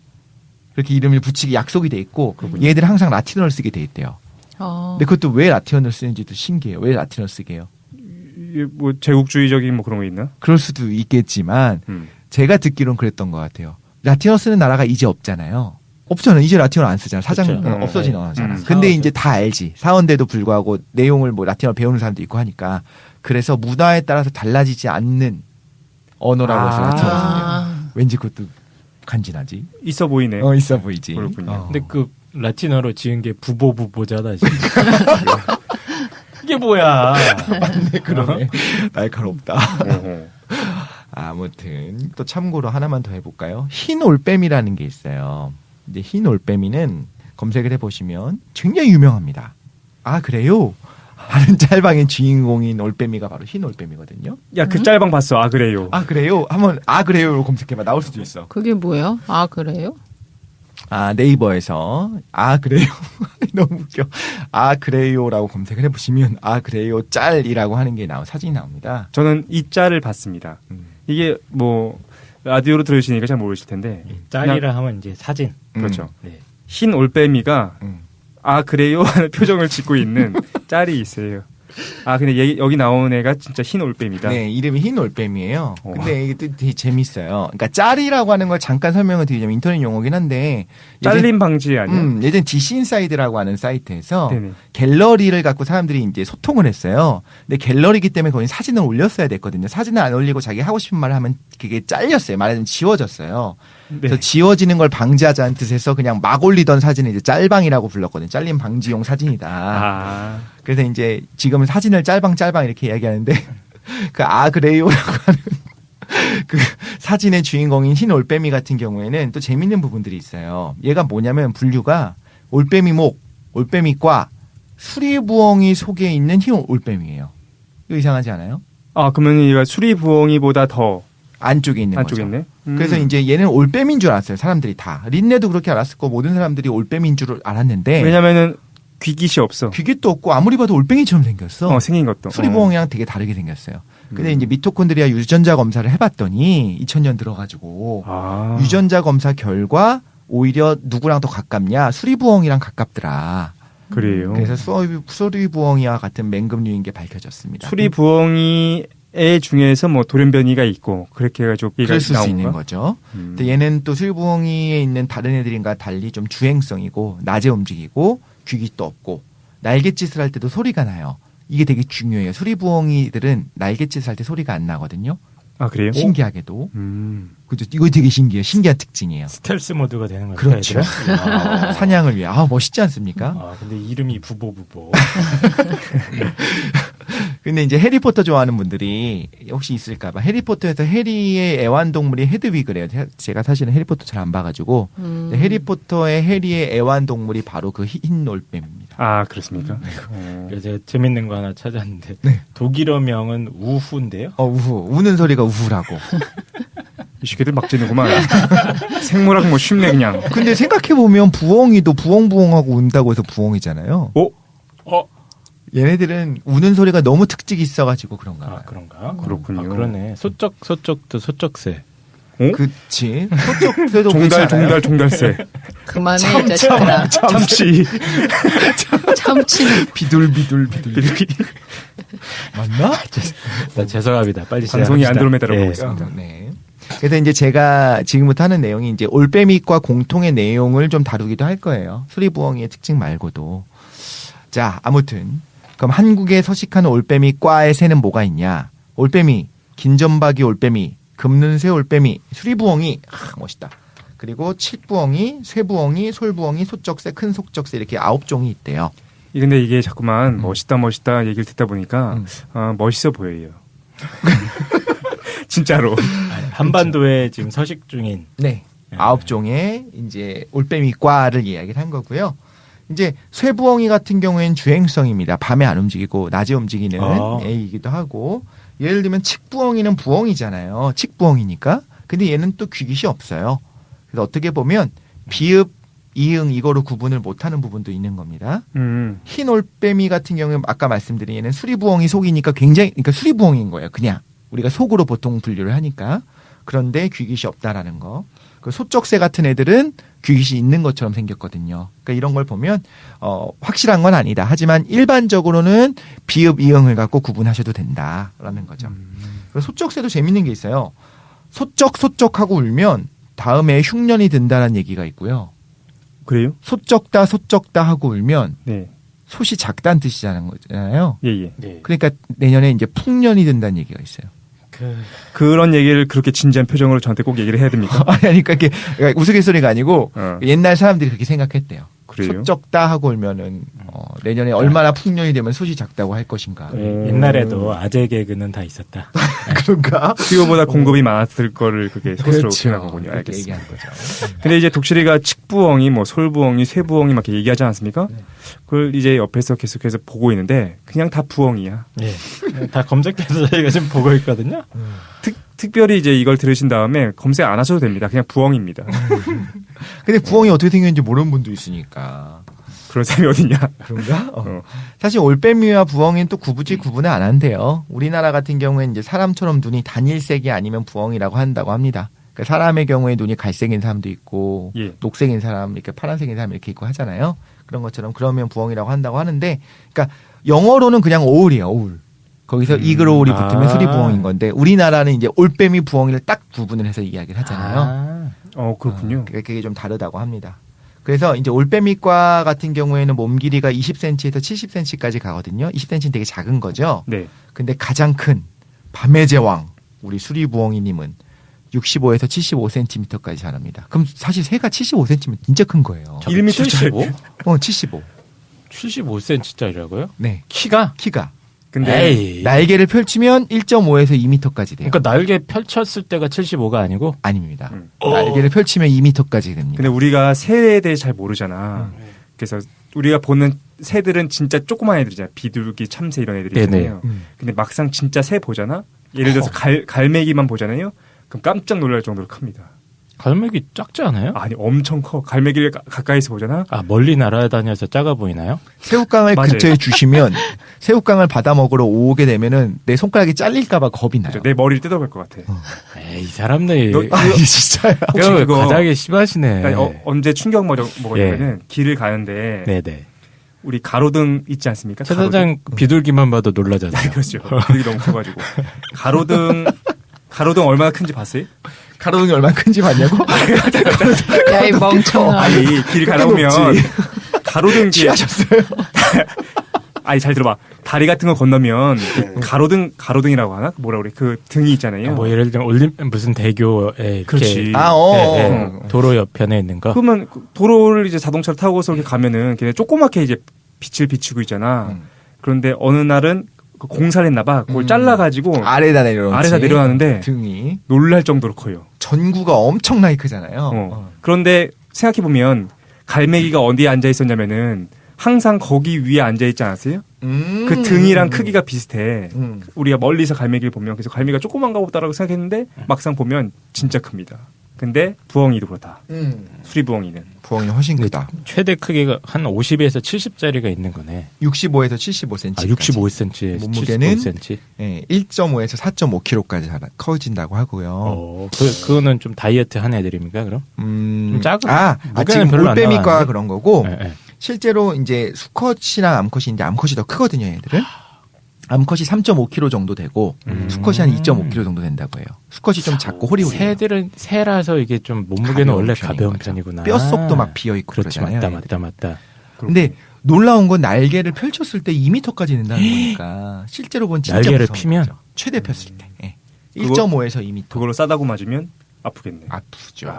그렇게 이름을 붙이기 약속이 돼 있고 얘들은 항상 라틴어를 쓰게 돼 있대요. 근데 그것도 왜 라틴어를 쓰는지도 신기해요. 왜 라틴어를 쓰게 해요? 이게 뭐 제국주의적인 뭐 그런 거 있나? 그럴 수도 있겠지만 제가 듣기로는 그랬던 것 같아요. 라틴어 쓰는 나라가 이제 없잖아요. 없잖아요. 이제 라틴어 안 쓰잖아요. 사장 그렇죠. 없어지잖아. 네. 근데 이제 다 알지. 사원대도 불구하고 내용을 뭐 라틴어 배우는 사람도 있고 하니까 그래서 문화에 따라서 달라지지 않는 언어라고 해서 라틴어거든요. 아. 왠지 그것도 간지나지. 있어 보이네. 있어 보이지. 그렇군요. 근데 그 라틴어로 지은 게 부보부보잖아. 지금. 이게 뭐야? 맞네, 그러네. 날카롭다. 어허. 아무튼 또 참고로 하나만 더 해볼까요? 흰 올빼미라는 게 있어요. 근데 흰 올빼미는 검색을 해보시면 굉장히 유명합니다. 아 그래요? 하는 짤방의 주인공인 올빼미가 바로 흰 올빼미거든요. 야, 그 짤방 봤어. 아, 그래요. 아 그래요? 한번 아 그래요로 검색해봐. 나올 수도 있어. 그게 뭐예요? 아, 그래요? 아 네이버에서 아 그래요? 너무 웃겨. 아 그래요라고 검색을 해보시면 아 그래요 짤이라고 하는 게 사진이 나옵니다. 저는 이 짤을 봤습니다. 이게 뭐 라디오로 들으시니까 잘 모르실 텐데 짤이라 하면 이제 사진. 그렇죠. 네. 흰 올빼미가 음. 아 그래요 하는 표정을 짓고 있는 짤이 있어요. 아 근데 여기 나오는 애가 진짜 흰 올빼미다. 네, 이름이 흰 올빼미예요. 근데 이게 또 되게 재밌어요. 그러니까 짤이라고 하는 걸 잠깐 설명을 드리자면 인터넷 용어긴 한데 잘림 방지 아니야? 예전 DC 인사이드라고 하는 사이트에서 네네. 갤러리를 갖고 사람들이 이제 소통을 했어요. 근데 갤러리기 때문에 거기 사진을 올렸어야 됐거든요. 사진을 안 올리고 자기 하고 싶은 말을 하면 그게 잘렸어요. 말하자면 지워졌어요. 네. 그래서 지워지는 걸 방지하자는 뜻에서 그냥 막 올리던 사진을 이제 짤방이라고 불렀거든요. 잘림 방지용 사진이다. 아 그래서 이제 지금은 사진을 짤방 이렇게 이야기하는데 그 아 그래요라고 하는 그 사진의 주인공인 흰 올빼미 같은 경우에는 또 재밌는 부분들이 있어요. 얘가 뭐냐면 분류가 올빼미목, 올빼미과, 수리부엉이 속에 있는 흰 올빼미예요. 이거 이상하지 않아요? 아 그러면 얘가 수리부엉이보다 더 안쪽에 있는 안쪽에 거죠. 있네. 그래서 이제 얘는 올빼미인 줄 알았어요. 사람들이 다. 린네도 그렇게 알았을 거고 모든 사람들이 올빼미인 줄 알았는데 왜냐면은 귀깃이 없어. 귀깃도 없고 아무리 봐도 올빼미처럼 생겼어. 생긴 것도. 수리부엉이랑 되게 다르게 생겼어요. 근데 이제 미토콘드리아 유전자 검사를 해봤더니 2000년 들어가지고 아. 유전자 검사 결과 오히려 누구랑 더 가깝냐 수리부엉이랑 가깝더라. 그래요. 그래서 수리부엉이와 같은 맹금류인 게 밝혀졌습니다. 수리부엉이 애 중에서 뭐 돌연변이가 있고 그렇게 해가지고 얘가 그럴 수 나온 있는 건가? 거죠. 근데 얘는 또 수리부엉이에 있는 다른 애들인가 달리 좀 주행성이고 낮에 움직이고 귀깃도 없고 날갯짓을 할 때도 소리가 나요. 이게 되게 중요해요. 수리부엉이들은 날갯짓을 할 때 소리가 안 나거든요. 아 그래요? 신기하게도. 그죠? 이거 되게 신기해요. 신기한 특징이에요. 스텔스 모드가 되는 거죠. 그렇죠. 애들은? 사냥을 위해. 멋있지 않습니까? 아, 근데 이름이 부보부보. 근데 이제 해리포터 좋아하는 분들이 혹시 있을까봐 해리포터에서 해리의 애완동물이 헤드위그래요. 제가 사실은 해리포터 잘 안 봐가지고 해리포터의 해리의 애완동물이 바로 그 흰 올빼미입니다. 아 그렇습니까? 그래서 제가 재밌는 거 하나 찾았는데 네. 독일어명은 우후인데요. 우후. 우는 소리가 우후라고. 이 새끼들 막 지는구만. 생물학 뭐 쉽네 그냥. 근데 생각해보면 부엉이도 부엉부엉하고 운다고 해서 부엉이잖아요. 얘네들은 우는 소리가 너무 특징이 있어가지고 그런가 봐요. 아 그런가? 그렇군요. 아, 그러네. 소쩍도 소쩍새. 그치. 소쩍새도 그렇지 않아요? 종달새. 그만해, 이 자식들아. 참치. 참치는. 비둘비둘. 맞나? 나 죄송합니다. 빨리 방송이 시작합시다. 안드로메다라고 예. 보고 있습니다. 네. 그래서 이제 제가 지금부터 하는 내용이 이제 올빼미과 공통의 내용을 좀 다루기도 할 거예요. 수리부엉이의 특징 말고도. 자, 아무튼 그럼 한국에 서식하는 올빼미과의 새는 뭐가 있냐? 올빼미, 긴점박이 올빼미, 금눈새 올빼미, 수리부엉이, 멋있다. 그리고 칡부엉이, 쇠부엉이, 솔부엉이, 소쩍새, 큰 속쩍새 이렇게 9종이 있대요. 근데 이게 자꾸만 멋있다 얘기를 듣다 보니까 멋있어 보여요. 진짜로. 한반도에 지금 서식 중인 네. 9종의 이제 올빼미과를 이야기를 한 거고요. 이제 쇠부엉이 같은 경우에는 주행성입니다. 밤에 안 움직이고 낮에 움직이는 애이기도 하고 예를 들면 칡부엉이는 부엉이잖아요. 칡부엉이니까. 근데 얘는 또 귀깃이 없어요. 그래서 어떻게 보면 비읍, 이응 이거로 구분을 못하는 부분도 있는 겁니다. 흰 올빼미 같은 경우는 아까 말씀드린 얘는 수리부엉이 속이니까 그러니까 수리부엉인 거예요. 그냥 우리가 속으로 보통 분류를 하니까. 그런데 귀깃이 없다라는 거. 그 소쩍새 같은 애들은 귀깃이 있는 것처럼 생겼거든요. 그러니까 이런 걸 보면 확실한 건 아니다. 하지만 일반적으로는 비읍, 이응을 갖고 구분하셔도 된다라는 거죠. 그리고 소쩍새도 재밌는 게 있어요. 소쩍하고 울면 다음에 흉년이 든다는 얘기가 있고요. 그래요? 소쩍다 하고 울면 네. 솥이 작다는 뜻이잖아요. 예. 네. 그러니까 내년에 이제 풍년이 든다는 얘기가 있어요. 그런 얘기를 그렇게 진지한 표정으로 저한테 꼭 얘기를 해야 됩니까? 아니, 그러니까 우스갯소리가 아니고 어. 옛날 사람들이 그렇게 생각했대요. 그래요? 소쩍다 하고 울면은 내년에 얼마나 풍년이 되면 솥이 작다고 할 것인가. 옛날에도 아재 개그는 다 있었다. 그런가? 수요보다 공급이 많았을 거를 그게 소스로 생각하군요. 그렇게 알겠습니다. 얘기하는 거죠. 근데 이제 독실이가 칡부엉이, 뭐 솔부엉이, 쇠부엉이 막 이렇게 얘기하지 않습니까? 그걸 이제 옆에서 계속해서 보고 있는데 그냥 다 부엉이야. 네. 다 검색해서 저희가 지금 보고 있거든요. 특별히 이제 이걸 들으신 다음에 검색 안 하셔도 됩니다. 그냥 부엉입니다. 근데 부엉이 어떻게 생겼는지 모르는 분도 있으니까. 그런 사람이 어딨냐? 그런가? 어. 사실 올빼미와 부엉이는 또 구분을 안 한대요. 우리나라 같은 경우에는 이제 사람처럼 눈이 단일색이 아니면 부엉이라고 한다고 합니다. 그러니까 사람의 경우에 눈이 갈색인 사람도 있고, 예. 녹색인 사람, 이렇게 파란색인 사람 이렇게 있고 하잖아요. 그런 것처럼 그러면 부엉이라고 한다고 하는데, 그러니까 영어로는 그냥 오울이에요, 오울. 거기서 이글오울이 붙으면 수리부엉인 건데, 우리나라는 이제 올빼미 부엉이를 딱 구분을 해서 이야기를 하잖아요. 그렇군요. 그게 좀 다르다고 합니다. 그래서 이제 올빼미과 같은 경우에는 몸 길이가 20cm에서 70cm까지 가거든요. 20cm는 되게 작은 거죠. 네. 근데 가장 큰 밤의 제왕 우리 수리부엉이님은 65에서 75cm까지 자랍니다. 그럼 사실 새가 75cm면 진짜 큰 거예요. 1m 75? 75. 75cm짜리라고요? 네. 키가? 근데 에이. 날개를 펼치면 1.5에서 2m까지 돼요. 그러니까 날개 펼쳤을 때가 75가 아니고? 아닙니다. 날개를 펼치면 2m까지 됩니다. 근데 우리가 새에 대해 잘 모르잖아. 그래서 우리가 보는 새들은 진짜 조그만 애들이잖아. 비둘기, 참새 이런 애들이 네네. 있잖아요. 근데 막상 진짜 새 보잖아. 예를 들어서 갈매기만 보잖아요. 그럼 깜짝 놀랄 정도로 큽니다. 갈매기 작지 않아요? 아니 엄청 커. 갈매기를 가까이서 보잖아. 아, 멀리 날아다녀서 작아 보이나요? 새우깡을 맞아요. 근처에 주시면 새우깡을 받아 먹으러 오게 되면은 내 손가락이 잘릴까봐 겁이 나요. 내 머리를 뜯어갈 것 같아. 에이, 사람들이. 아니 진짜요? 혹시 그거 가작이 심하시네. 아니, 언제 충격 먹었냐면은 길을 가는데 네네. 우리 가로등 있지 않습니까? 최 사장 비둘기만 봐도 놀라잖아요. 그렇죠. 비둘기 너무 커가지고 가로등 얼마나 큰지 봤어요? 가로등이 얼마나 큰지 봤냐고? 야, 이 멍청아. 아니 길 가다보면 가로등 뒤에 취하셨어요? 아니 잘 들어봐. 다리 같은 거 건너면 가로등이라고 하나? 뭐라 그래? 그 등이 있잖아요. 뭐 예를 들면 무슨 대교에 이렇게 그렇지. 도로 옆편에 있는 거. 그러면 도로를 이제 자동차를 타고서 이렇게 가면은 걔네 조그맣게 이제 빛을 비추고 있잖아. 그런데 어느 날은 그 공사를 했나봐. 그걸 잘라가지고 아래다 내려놨는데 등이 놀랄 정도로 커요. 전구가 엄청나게 크잖아요. 그런데 생각해보면 갈매기가 어디에 앉아 있었냐면은 항상 거기 위에 앉아 있지 않았어요? 그 등이랑 크기가 비슷해. 우리가 멀리서 갈매기를 보면 그래서 갈매기가 조그만가 보다라고 생각했는데 막상 보면 진짜 큽니다. 근데 부엉이도 그렇다. 수리부엉이는. 부엉이는 훨씬 크다. 최대 크기가 한 50에서 70짜리가 있는 거네. 65에서 75cm. 아, 65cm, 몸무게는 75cm. 네, 1.5에서 4.5kg까지 커진다고 하고요. 그거는 좀 다이어트 한 애들입니까, 그럼? 좀 작은. 지금 별로 안 올빼미과 나가는데? 그런 거고 네, 네. 실제로 이제 수컷이랑 암컷인데 암컷이 더 크거든요, 얘들은. 암컷이 3.5kg 정도 되고 수컷이 한 2.5kg 정도 된다고 해요. 수컷이 좀 작고 호리호리. 새들은 새라서 이게 좀 몸무게는 원래 가벼운 거죠. 편이구나. 뼈속도 막 비어 있고 그렇지, 그러잖아요. 맞다. 근데 놀라운 건 날개를 펼쳤을 때 2m까지 된다는 거니까 실제로 본 진짜 날개를 무서운 피면? 거죠. 최대 폈을 때. 예. 그거- 1.5에서 2m. 그걸로 싸다고 맞으면 아프겠네. 아프죠.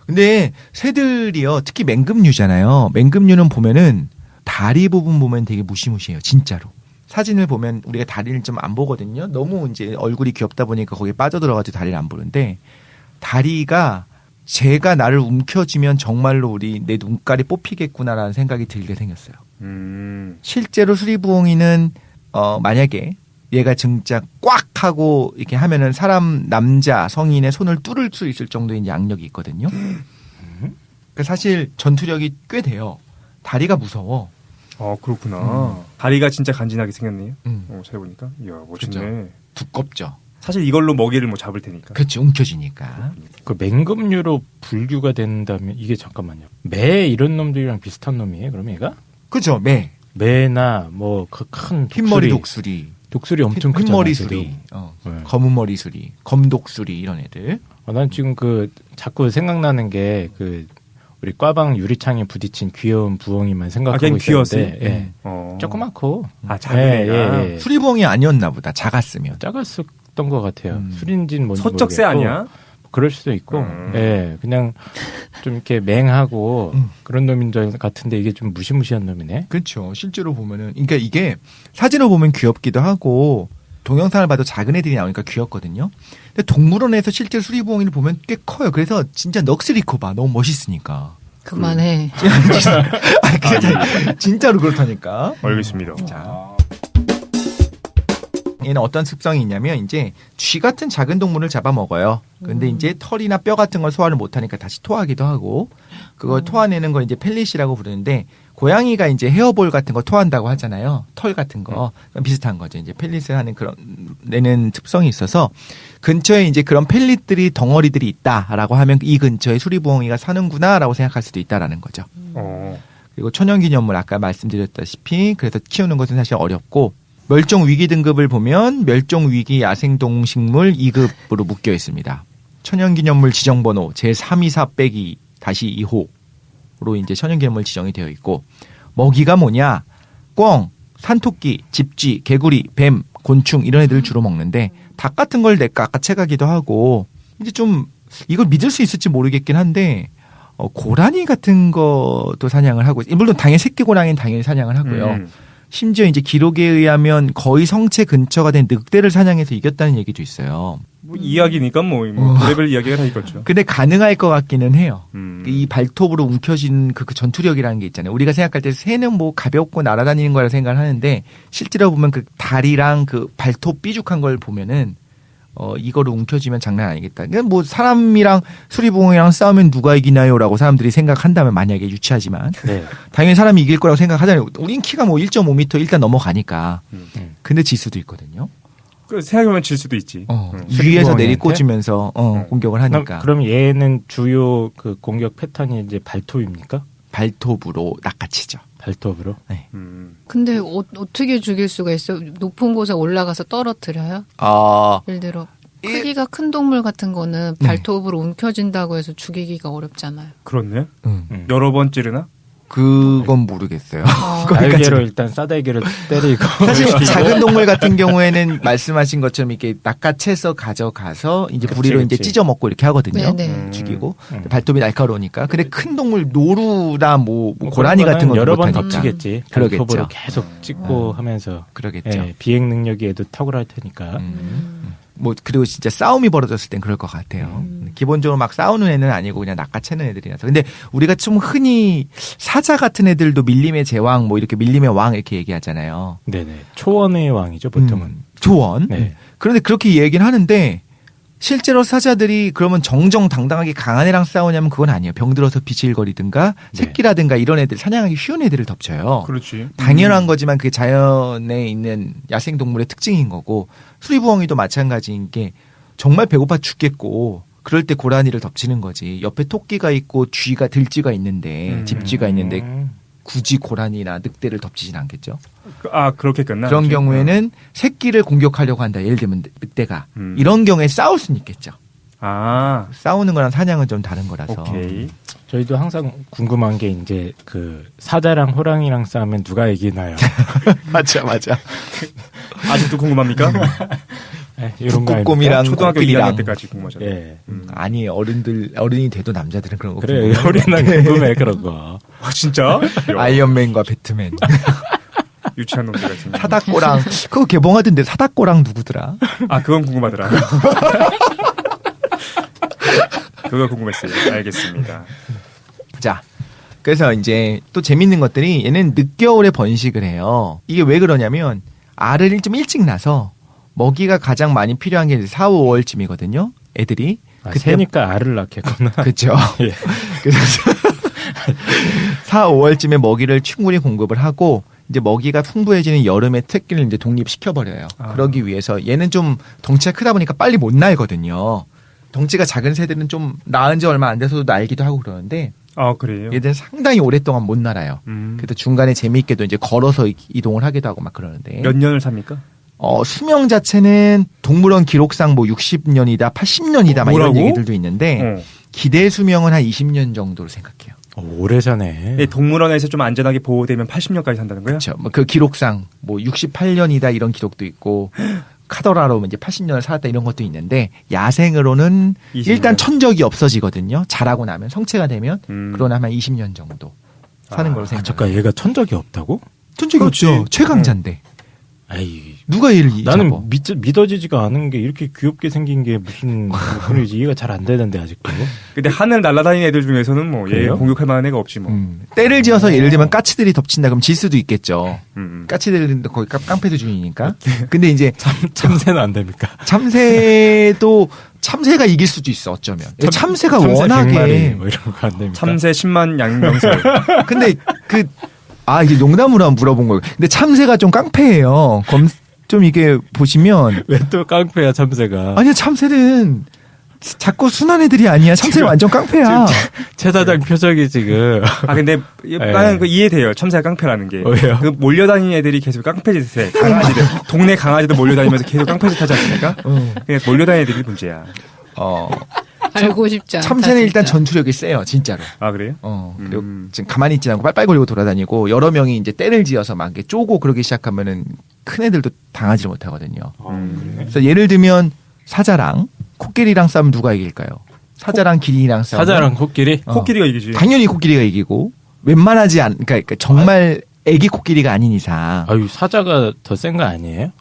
근데 새들이요, 특히 맹금류잖아요. 맹금류는 보면은 다리 부분 보면 되게 무시무시해요, 진짜로. 사진을 보면 우리가 다리를 좀 안 보거든요. 너무 이제 얼굴이 귀엽다 보니까 거기에 빠져들어가지고 다리를 안 보는데 다리가 제가 나를 움켜쥐면 정말로 내 눈깔이 뽑히겠구나라는 생각이 들게 생겼어요. 실제로 수리부엉이는 만약에 얘가 진짜 꽉 하고 이렇게 하면은 남자 성인의 손을 뚫을 수 있을 정도의 양력이 있거든요. 그러니까 사실 전투력이 꽤 돼요. 다리가 무서워. 그렇구나. 다리가 진짜 간지나게 생겼네요. 음. 잘 보니까. 이야, 멋있네. 그죠. 두껍죠. 사실 이걸로 먹이를 뭐 잡을 테니까. 그렇지, 움켜쥐니까. 그 맹금류로 분류가 된다면 이게 잠깐만요. 매 이런 놈들이랑 비슷한 놈이에요? 그럼 얘가? 그죠, 매나 뭐 그 큰 흰머리 독수리, 독수리 엄청 크잖아요. 흰머리 수리, 네. 검은 머리 수리, 검독수리 이런 애들. 난 지금 자꾸 생각나는 게 우리 꽈방 유리창에 부딪힌 귀여운 부엉이만 생각하고 있었는데, 귀여웠어요? 예. 어. 조그맣고, 작은 애가. 예. 수리부엉이 아니었나 보다. 작았으면. 작았었던 것 같아요. 술인지는 뭔지 소쩍새 모르겠고. 아니야? 그럴 수도 있고, 예, 그냥 좀 이렇게 맹하고 그런 놈인 줄 같은데 이게 좀 무시무시한 놈이네. 그렇죠. 실제로 보면은, 그러니까 이게 사진을 보면 귀엽기도 하고 동영상을 봐도 작은 애들이 나오니까 귀엽거든요. 근데 동물원에서 실제 수리부엉이를 보면 꽤 커요. 그래서 진짜 넋을 잃고 봐. 너무 멋있으니까. 그만해. 진짜로 그렇다니까. 알겠습니다. 자. 얘는 어떤 습성이 있냐면 이제 쥐 같은 작은 동물을 잡아먹어요. 근데 이제 털이나 뼈 같은 걸 소화를 못하니까 다시 토하기도 하고 그걸 토해내는 걸 이제 펠릿이라고 부르는데 고양이가 이제 헤어볼 같은 거 토한다고 하잖아요. 털 같은 거 비슷한 거죠. 이제 펠릿을 하는 그런 내는 습성이 있어서 근처에 이제 그런 펠릿들이 덩어리들이 있다라고 하면 이 근처에 수리부엉이가 사는구나라고 생각할 수도 있다라는 거죠. 그리고 천연기념물 아까 말씀드렸다시피 그래서 키우는 것은 사실 어렵고 멸종위기 등급을 보면 멸종위기 야생동식물 2급으로 묶여 있습니다. 천연기념물 지정번호 제324-2-2호로 이제 천연기념물 지정이 되어 있고 먹이가 뭐냐? 꿩, 산토끼, 집쥐, 개구리, 뱀, 곤충 이런 애들을 주로 먹는데 닭 같은 걸 낚아채가기도 하고 이제 좀 이걸 믿을 수 있을지 모르겠긴 한데 고라니 같은 것도 사냥을 하고 물론 당연히 새끼 고라니는 당연히 사냥을 하고요. 심지어 이제 기록에 의하면 거의 성체 근처가 된 늑대를 사냥해서 이겼다는 얘기도 있어요. 뭐 이야기니까 별의별 이야기가 다 있겠죠. 근데 가능할 것 같기는 해요. 이 발톱으로 움켜진 그 전투력이라는 게 있잖아요. 우리가 생각할 때 새는 뭐 가볍고 날아다니는 거라 생각을 하는데 실제로 보면 그 다리랑 그 발톱 삐죽한 걸 보면은 이거를 움켜쥐면 장난 아니겠다. 그러니까 뭐 사람이랑 수리부엉이랑 싸우면 누가 이기나요라고 사람들이 생각한다면 만약에 유치하지만 네. 당연히 사람이 이길 거라고 생각하잖아요. 우린 키가 뭐 1.5m 일단 넘어가니까. 근데 질 수도 있거든요. 생각해보면 질 수도 있지. 위에서 내리꽂으면서 공격을 하니까. 그럼 얘는 주요 그 공격 패턴이 이제 발톱입니까? 발톱으로 낚아치죠. 발톱으로? 네. 근데 어떻게 죽일 수가 있어? 높은 곳에 올라가서 떨어뜨려요? 예를 들어 크기가 큰 동물 같은 거는 발톱으로 움켜진다고 해서 죽이기가 어렵잖아요. 그렇네. 여러 번 찌르나? 그건 모르겠어요. 날개로 일단 싸대기를 때리고. 사실 작은 동물 같은 경우에는 말씀하신 것처럼 이렇게 낚아채서 가져가서 이제 부리로 이제 찢어 먹고 이렇게 하거든요. 죽이고 발톱이 날카로우니까. 근데 큰 동물 노루나 뭐 고라니 같은 건 여러 번 못하니까. 덮치겠지. 그러겠죠. 발톱으로 계속 찍고 하면서. 그러겠죠. 예, 비행 능력이 얘도 탁월할 테니까. 뭐 그리고 진짜 싸움이 벌어졌을 땐 그럴 것 같아요. 기본적으로 막 싸우는 애는 아니고 그냥 낚아채는 애들이라서. 근데 우리가 좀 흔히 사자 같은 애들도 밀림의 제왕 뭐 이렇게 밀림의 왕 이렇게 얘기하잖아요. 네네. 초원의 왕이죠 보통은. 초원. 네. 그런데 그렇게 얘기는 하는데 실제로 사자들이 그러면 정정당당하게 강한 애랑 싸우냐면 그건 아니에요. 병들어서 비실거리든가 새끼라든가 이런 애들 사냥하기 쉬운 애들을 덮쳐요. 그렇지. 당연한 거지만 그게 자연에 있는 야생동물의 특징인 거고 수리부엉이도 마찬가지인 게 정말 배고파 죽겠고 그럴 때 고라니를 덮치는 거지. 옆에 토끼가 있고 쥐가 들쥐가 있는데 집쥐가 있는데 굳이 고라니나 늑대를 덮치진 않겠죠. 그렇게 끝나? 그런 경우에는 새끼를 공격하려고 한다. 예를 들면 늑대가. 이런 경우에 싸울 수는 있겠죠. 싸우는 거랑 사냥은 좀 다른 거라서. 오케이. 저희도 항상 궁금한 게 이제 그 사자랑 호랑이랑 싸우면 누가 이기나요? 맞아. 아직도 궁금합니까? 네, 이런 거 북극곰이랑 초등학교 코끼리랑 2학년 때까지 궁금하잖아요. 예. 아니 어른이 돼도 남자들은 그런 거 그래, 궁금해. 우리는 궁금해 그런 거. 진짜? 아이언맨과 배트맨. 유치한 놈들 같은. 사다꼬랑 그거 개봉하던데 사다꼬랑 누구더라? 그건 궁금하더라. 그거 궁금했어요. 알겠습니다. 자, 그래서 이제 또 재밌는 것들이 얘는 늦겨울에 번식을 해요. 이게 왜 그러냐면 알을 좀 일찍 낳아서 먹이가 가장 많이 필요한 게 4, 5월쯤이거든요. 애들이. 새니까 알을 낳겠구나. 그렇죠. 예. 그래서 4, 5월쯤에 먹이를 충분히 공급을 하고 이제 먹이가 풍부해지는 여름에 새끼를 이제 독립시켜버려요. 그러기 위해서 얘는 좀 덩치가 크다 보니까 빨리 못 날거든요. 덩치가 작은 새들은 좀 낳은 지 얼마 안 돼서도 날기도 하고 그러는데 그래요? 얘들은 상당히 오랫동안 못 날아요. 그래서 중간에 재미있게도 이제 걸어서 이동을 하기도 하고 막 그러는데. 몇 년을 삽니까? 수명 자체는 동물원 기록상 뭐 60년이다, 80년이다, 막 이런 뭐라고? 얘기들도 있는데 기대 수명은 한 20년 정도로 생각해요. 오래전에. 네, 동물원에서 좀 안전하게 보호되면 80년까지 산다는 거예요? 그렇죠. 그 기록상 뭐 68년이다 이런 기록도 있고 카더라로 이제 80년을 살았다 이런 것도 있는데 야생으로는 20년. 일단 천적이 없어지거든요. 자라고 나면 성체가 되면 그러나 한 20년 정도 사는 걸로 생각해요. 잠깐 얘가 천적이 없다고? 천적이 없죠. 최강자인데. 아이. 누가 얘를 나는 잡아? 믿어지지가 않은 게 이렇게 귀엽게 생긴 게 무슨 그런지 이해가 잘 안 되는데 아직도. 근데 하늘 날아다니는 애들 중에서는 뭐 얘 그래요? 공격할 만한 애가 없지 뭐. 때를 지어서 예를 들면 까치들이 덮친다 그럼 질 수도 있겠죠. 음. 까치들은 거의 깡패 수준이니까. 근데 이제 참새는 안 됩니까? 참새가 이길 수도 있어 어쩌면. 참새가 참새 워낙에 100마리 뭐 이런 거 안 됩니까? 참새 10만 양명설. 근데 이게 농담으로 물어본 거예요. 근데 참새가 좀 깡패예요. 좀 이게 보시면 왜 또 깡패야 참새가? 아니야 참새는 자꾸 순한 애들이 아니야. 참새는 완전 깡패야. 최 사장 표정이 지금. 아 근데 나는 그 이해돼요. 참새가 깡패라는 게. 왜요? 그 몰려다니는 애들이 계속 깡패짓 해. 강아지들. 동네 강아지들 몰려다니면서 계속 깡패짓 하지 않습니까? 그냥 몰려다니는 애들이 문제야. 알고 싶지 않다. 참새는 일단 진짜. 전투력이 세요, 진짜로. 아 그래요? 그리고 지금 가만히 있지 않고 빨빨 거리고 돌아다니고 여러 명이 이제 때를 지어서 막 이렇게 쪼고 그러기 시작하면은 큰 애들도 당하지 못하거든요. 그래서 예를 들면 사자랑 코끼리랑 싸우면 누가 이길까요? 사자랑 기린이랑 싸우면 사자랑 코끼리? 코끼리가 이기지. 당연히 코끼리가 이기고 웬만하지 않 그러니까 정말 애기 코끼리가 아닌 이상 아유 사자가 더 센 거 아니에요?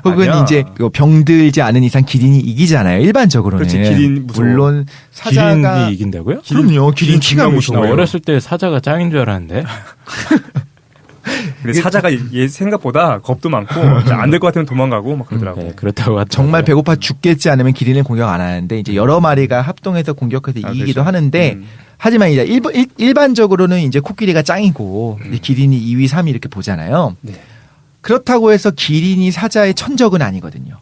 혹은 아니야. 이제 병들지 않은 이상 기린이 이기잖아요. 일반적으로는. 그렇지, 기린 무서워. 물론 사자가 기린이 이긴다고요? 그럼요. 기린 키가 기린 무서워요. 무서워요. 어렸을 때 사자가 짱인 줄 알았는데. 근데 사자가 얘 생각보다 겁도 많고 안 될 것 같으면 도망가고 막 그러더라고. 네, 그렇다고 하더라고요. 정말 배고파 죽겠지 않으면 기린을 공격 안 하는데 이제 여러 마리가 합동해서 공격해서 이기기도 그렇죠. 하는데 하지만 이제 일반적으로는 이제 코끼리가 짱이고 이제 기린이 2위, 3위 이렇게 보잖아요. 네. 그렇다고 해서 기린이 사자의 천적은 아니거든요.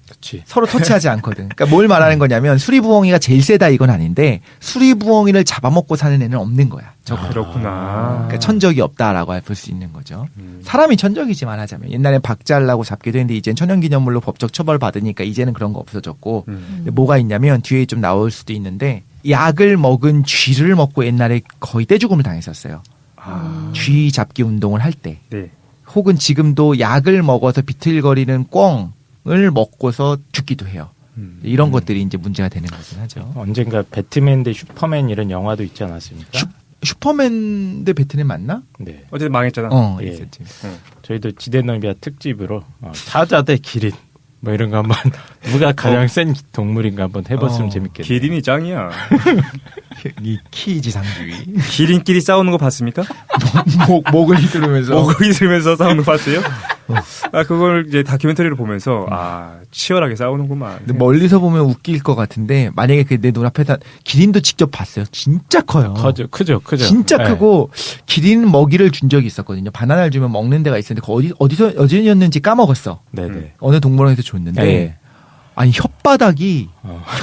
그렇지. 서로 터치하지 않거든. 그러니까 뭘 말하는 거냐면 수리부엉이가 제일 세다 이건 아닌데 수리부엉이를 잡아먹고 사는 애는 없는 거야. 그렇구나. 그러니까 천적이 없다라고 볼 수 있는 거죠. 사람이 천적이지만 하자면 옛날엔 박제하려고 잡기도 했는데 이젠 천연기념물로 법적 처벌 받으니까 이제는 그런 거 없어졌고 근데 뭐가 있냐면 뒤에 좀 나올 수도 있는데 약을 먹은 쥐를 먹고 옛날에 거의 떼죽음을 당했었어요. 쥐 잡기 운동을 할 때. 네. 혹은 지금도 약을 먹어서 비틀거리는 꿩을 먹고서 죽기도 해요. 이런 것들이 이제 문제가 되는 거긴 하죠. 언젠가 배트맨 대 슈퍼맨 이런 영화도 있지 않았습니까? 슈퍼맨 대 배트맨 맞나? 네. 어쨌든 망했잖아. 예. 있었지. 저희도 지대너비아 특집으로 사자 대 기린 뭐 이런 거 한번 누가 가장 센 동물인가 한번 해봤으면 재밌겠네요. 기린이 짱이야. 이 키지상주의. 기린끼리 싸우는 거 봤습니까? 목을 휘두르면서. 목을 휘두르면서 싸우는 거 봤어요? 아 그걸 이제 다큐멘터리를 보면서 치열하게 싸우는구만. 근데 멀리서 보면 웃길 것 같은데 만약에 내 눈앞에서 기린도 직접 봤어요. 진짜 커요. 크죠. 진짜 네. 크고 기린 먹이를 준 적이 있었거든요. 바나나를 주면 먹는 데가 있었는데 어디였는지 까먹었어. 네네. 어느 동물원에서 줬는데 네. 아니 혓바닥이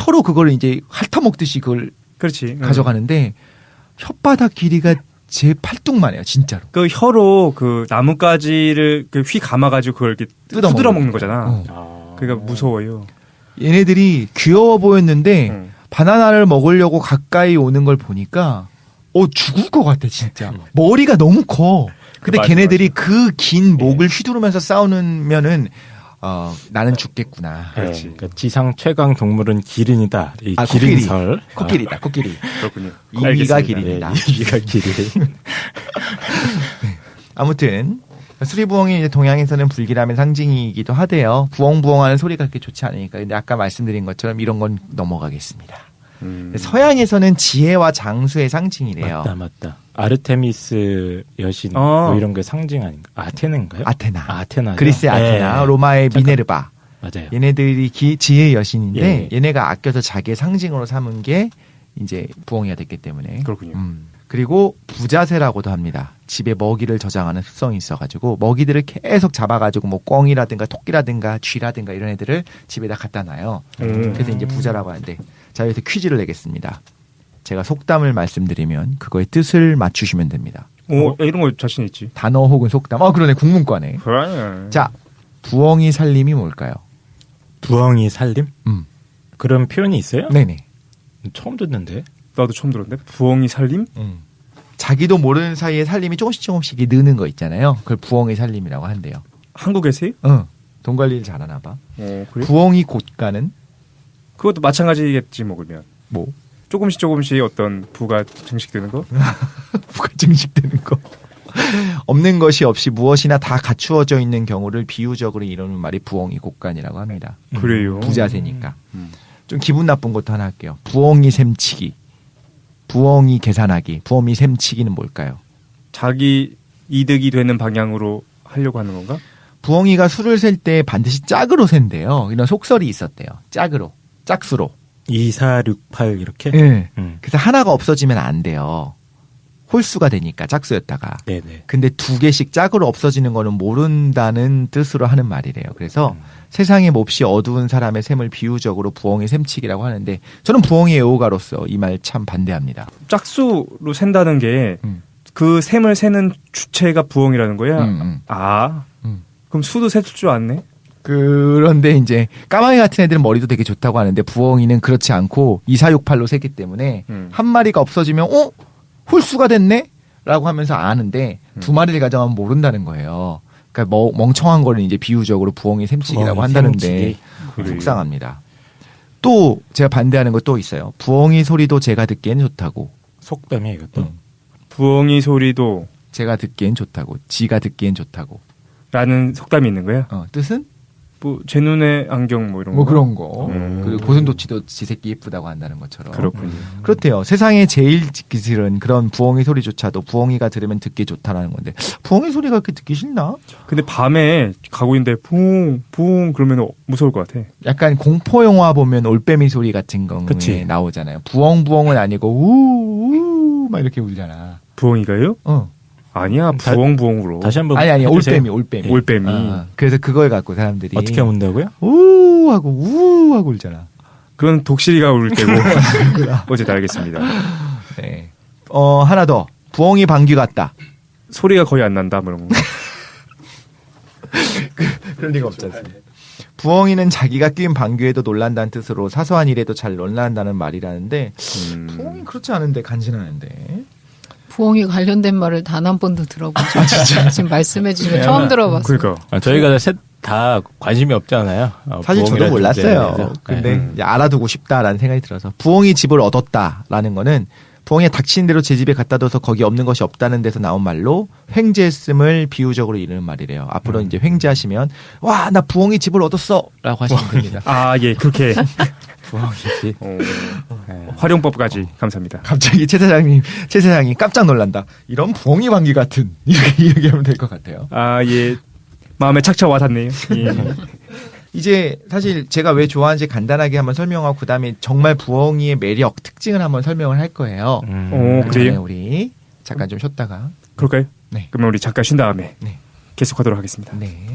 혀로 그거를 이제 핥아먹듯이 그걸 그렇지. 가져가는데 혓바닥 길이가 제 팔뚝만 해요. 진짜로. 그 혀로 그 나뭇가지를 그 휘 감아가지고 그걸 이렇게 뜯어 먹는 거잖아. 그러니까 무서워요. 얘네들이 귀여워 보였는데 바나나를 먹으려고 가까이 오는 걸 보니까 죽을 것 같아 진짜. 머리가 너무 커. 근데 맞아, 걔네들이 그 긴 목을 휘두르면서 싸우면은 나는 죽겠구나. 그렇지. 그러니까 지상 최강 동물은 기린이다. 이 코끼리. 기린설. 코끼리다. 코끼리. 그렇군요. 이위가 알겠습니다. 기린이다. 이위가 기린. 아무튼 수리부엉이 이제 동양에서는 불길함의 상징이기도 하대요. 부엉부엉하는 소리가 그렇게 좋지 않으니까. 근데 아까 말씀드린 것처럼 이런 건 넘어가겠습니다. 서양에서는 지혜와 장수의 상징이래요. 맞다. 아르테미스 여신 뭐 이런 게 상징 아닌가? 아테네인가요? 아테나. 그리스의 아테나, 네. 로마의 미네르바. 맞아요. 얘네들이 지혜의 여신인데 예. 얘네가 아껴서 자기의 상징으로 삼은 게 이제 부엉이가 됐기 때문에. 그렇군요. 그리고 부자새라고도 합니다. 집에 먹이를 저장하는 습성이 있어가지고 먹이들을 계속 잡아가지고 뭐 꿩이라든가 토끼라든가 쥐라든가 이런 애들을 집에다 갖다 놔요. 그래서 이제 부자라고 하는데 자 여기서 퀴즈를 내겠습니다. 제가 속담을 말씀드리면 그거의 뜻을 맞추시면 됩니다. 이런 거 자신 있지. 단어 혹은 속담. 그러네 국문과네. 그래. 자 부엉이 살림이 뭘까요? 부엉이 살림? 음. 그런 표현이 있어요? 네네. 처음 듣는데. 나도 처음 들었는데 부엉이 살림? 자기도 모르는 사이에 살림이 조금씩 느는 거 있잖아요. 그걸 부엉이 살림이라고 한대요. 한국에서요? 돈 관리를 잘하나 봐. 그래? 부엉이 곳간은 그것도 마찬가지겠지 뭐 그러면. 뭐? 조금씩 어떤 부가 증식되는 거? 부가 증식되는 거. 없는 것이 없이 무엇이나 다 갖추어져 있는 경우를 비유적으로 이루는 말이 부엉이 곳간이라고 합니다. 그래요. 부자세니까. 좀 기분 나쁜 것도 하나 할게요. 부엉이 셈치기. 부엉이 계산하기. 부엉이 셈치기는 뭘까요? 자기 이득이 되는 방향으로 하려고 하는 건가? 부엉이가 수를 셀 때 반드시 짝으로 센대요. 이런 속설이 있었대요. 짝으로. 짝수로. 2, 4, 6, 8 이렇게? 네. 그래서 하나가 없어지면 안 돼요. 홀수가 되니까 짝수였다가. 네네. 근데 2개씩 짝으로 없어지는 거는 모른다는 뜻으로 하는 말이래요. 그래서 세상에 몹시 어두운 사람의 셈을 비유적으로 부엉이 셈치기라고 하는데 저는 부엉이 애호가로서 이 말 참 반대합니다. 짝수로 센다는 게 그 셈을 세는 주체가 부엉이라는 거야? 그럼 수도 셀 줄 아네? 그런데 이제 까마귀 같은 애들은 머리도 되게 좋다고 하는데 부엉이는 그렇지 않고 2, 4, 6, 8로 세기 때문에 한 마리가 없어지면 홀수가 됐네? 라고 하면서 아는데 두 마리를 가져가면 모른다는 거예요. 그러니까 멍청한 거를 이제 비유적으로 부엉이 셈치기라고 한다는데 속상합니다. 또 제가 반대하는 거 또 있어요. 부엉이 소리도 제가 듣기엔 좋다고. 속담이 이것도. 부엉이 소리도 제가 듣기엔 좋다고. 지가 듣기엔 좋다고. 라는 속담이 있는 거야? 뜻은? 뭐 제 눈에 안경 뭐 이런 거. 뭐 그런 거. 그리고 고슴도치도 지 새끼 예쁘다고 한다는 것처럼. 그렇군요. 그렇대요. 세상에 제일 듣기 싫은 그런 부엉이 소리조차도 부엉이가 들으면 듣기 좋다라는 건데 부엉이 소리가 그렇게 듣기 싫나? 근데 밤에 가고 있는데 부웅 그러면 무서울 것 같아. 약간 공포 영화 보면 올빼미 소리 같은 거에 그치. 나오잖아요. 부엉부엉은 아니고 우우 막 이렇게 울잖아. 부엉이가요? 아니야 부엉부엉으로. 다시 한번 아니 해주세요. 올빼미. 올빼미. 그래서 그걸 갖고 사람들이 어떻게 운다고요? 우 하고 우 하고 울잖아. 그건 독실이가 울 때고. 어쨌든 알겠습니다. 네. 하나 더. 부엉이 방귀 같다. 소리가 거의 안 난다 뭐 이런 거. 그럴 리가 없지 않습니까? 부엉이는 자기가 낀 방귀에도 놀란다는 뜻으로 사소한 일에도 잘 놀란다는 말이라는데 부엉이 그렇지 않은데 간지나는데. 부엉이 관련된 말을 단 한 번도 들어보지 않았어요. 지금 말씀해 주시면 처음 들어봤어요. 그러니까. 저희가 셋 다 관심이 없잖아요. 사실 저도 부엉이라는 몰랐어요. 존재에 근데 이제 알아두고 싶다라는 생각이 들어서 부엉이 집을 얻었다라는 거는 부엉이가 닥친 대로 제 집에 갖다 둬서 거기 없는 것이 없다는 데서 나온 말로 횡재했음을 비유적으로 이르는 말이래요. 앞으로 이제 횡재하시면 와, 나 부엉이 집을 얻었어라고 하시면 됩니다. 아, 예, 그렇게. 부엉이지. 활용법까지 감사합니다. 갑자기 최 사장이 깜짝 놀란다. 이런 부엉이 방귀 같은 이렇게 하면 될 것 같아요. 아, 예. 마음에 착착 와닿네요. 예. 이제 사실 제가 왜 좋아하는지 간단하게 한번 설명하고 그다음에 정말 부엉이의 매력, 특징을 한번 설명을 할 거예요. 그래요? 우리 잠깐 좀 쉬었다가. 그럴까요? 네. 그러면 우리 잠깐 쉰 다음에 네. 계속하도록 하겠습니다. 네.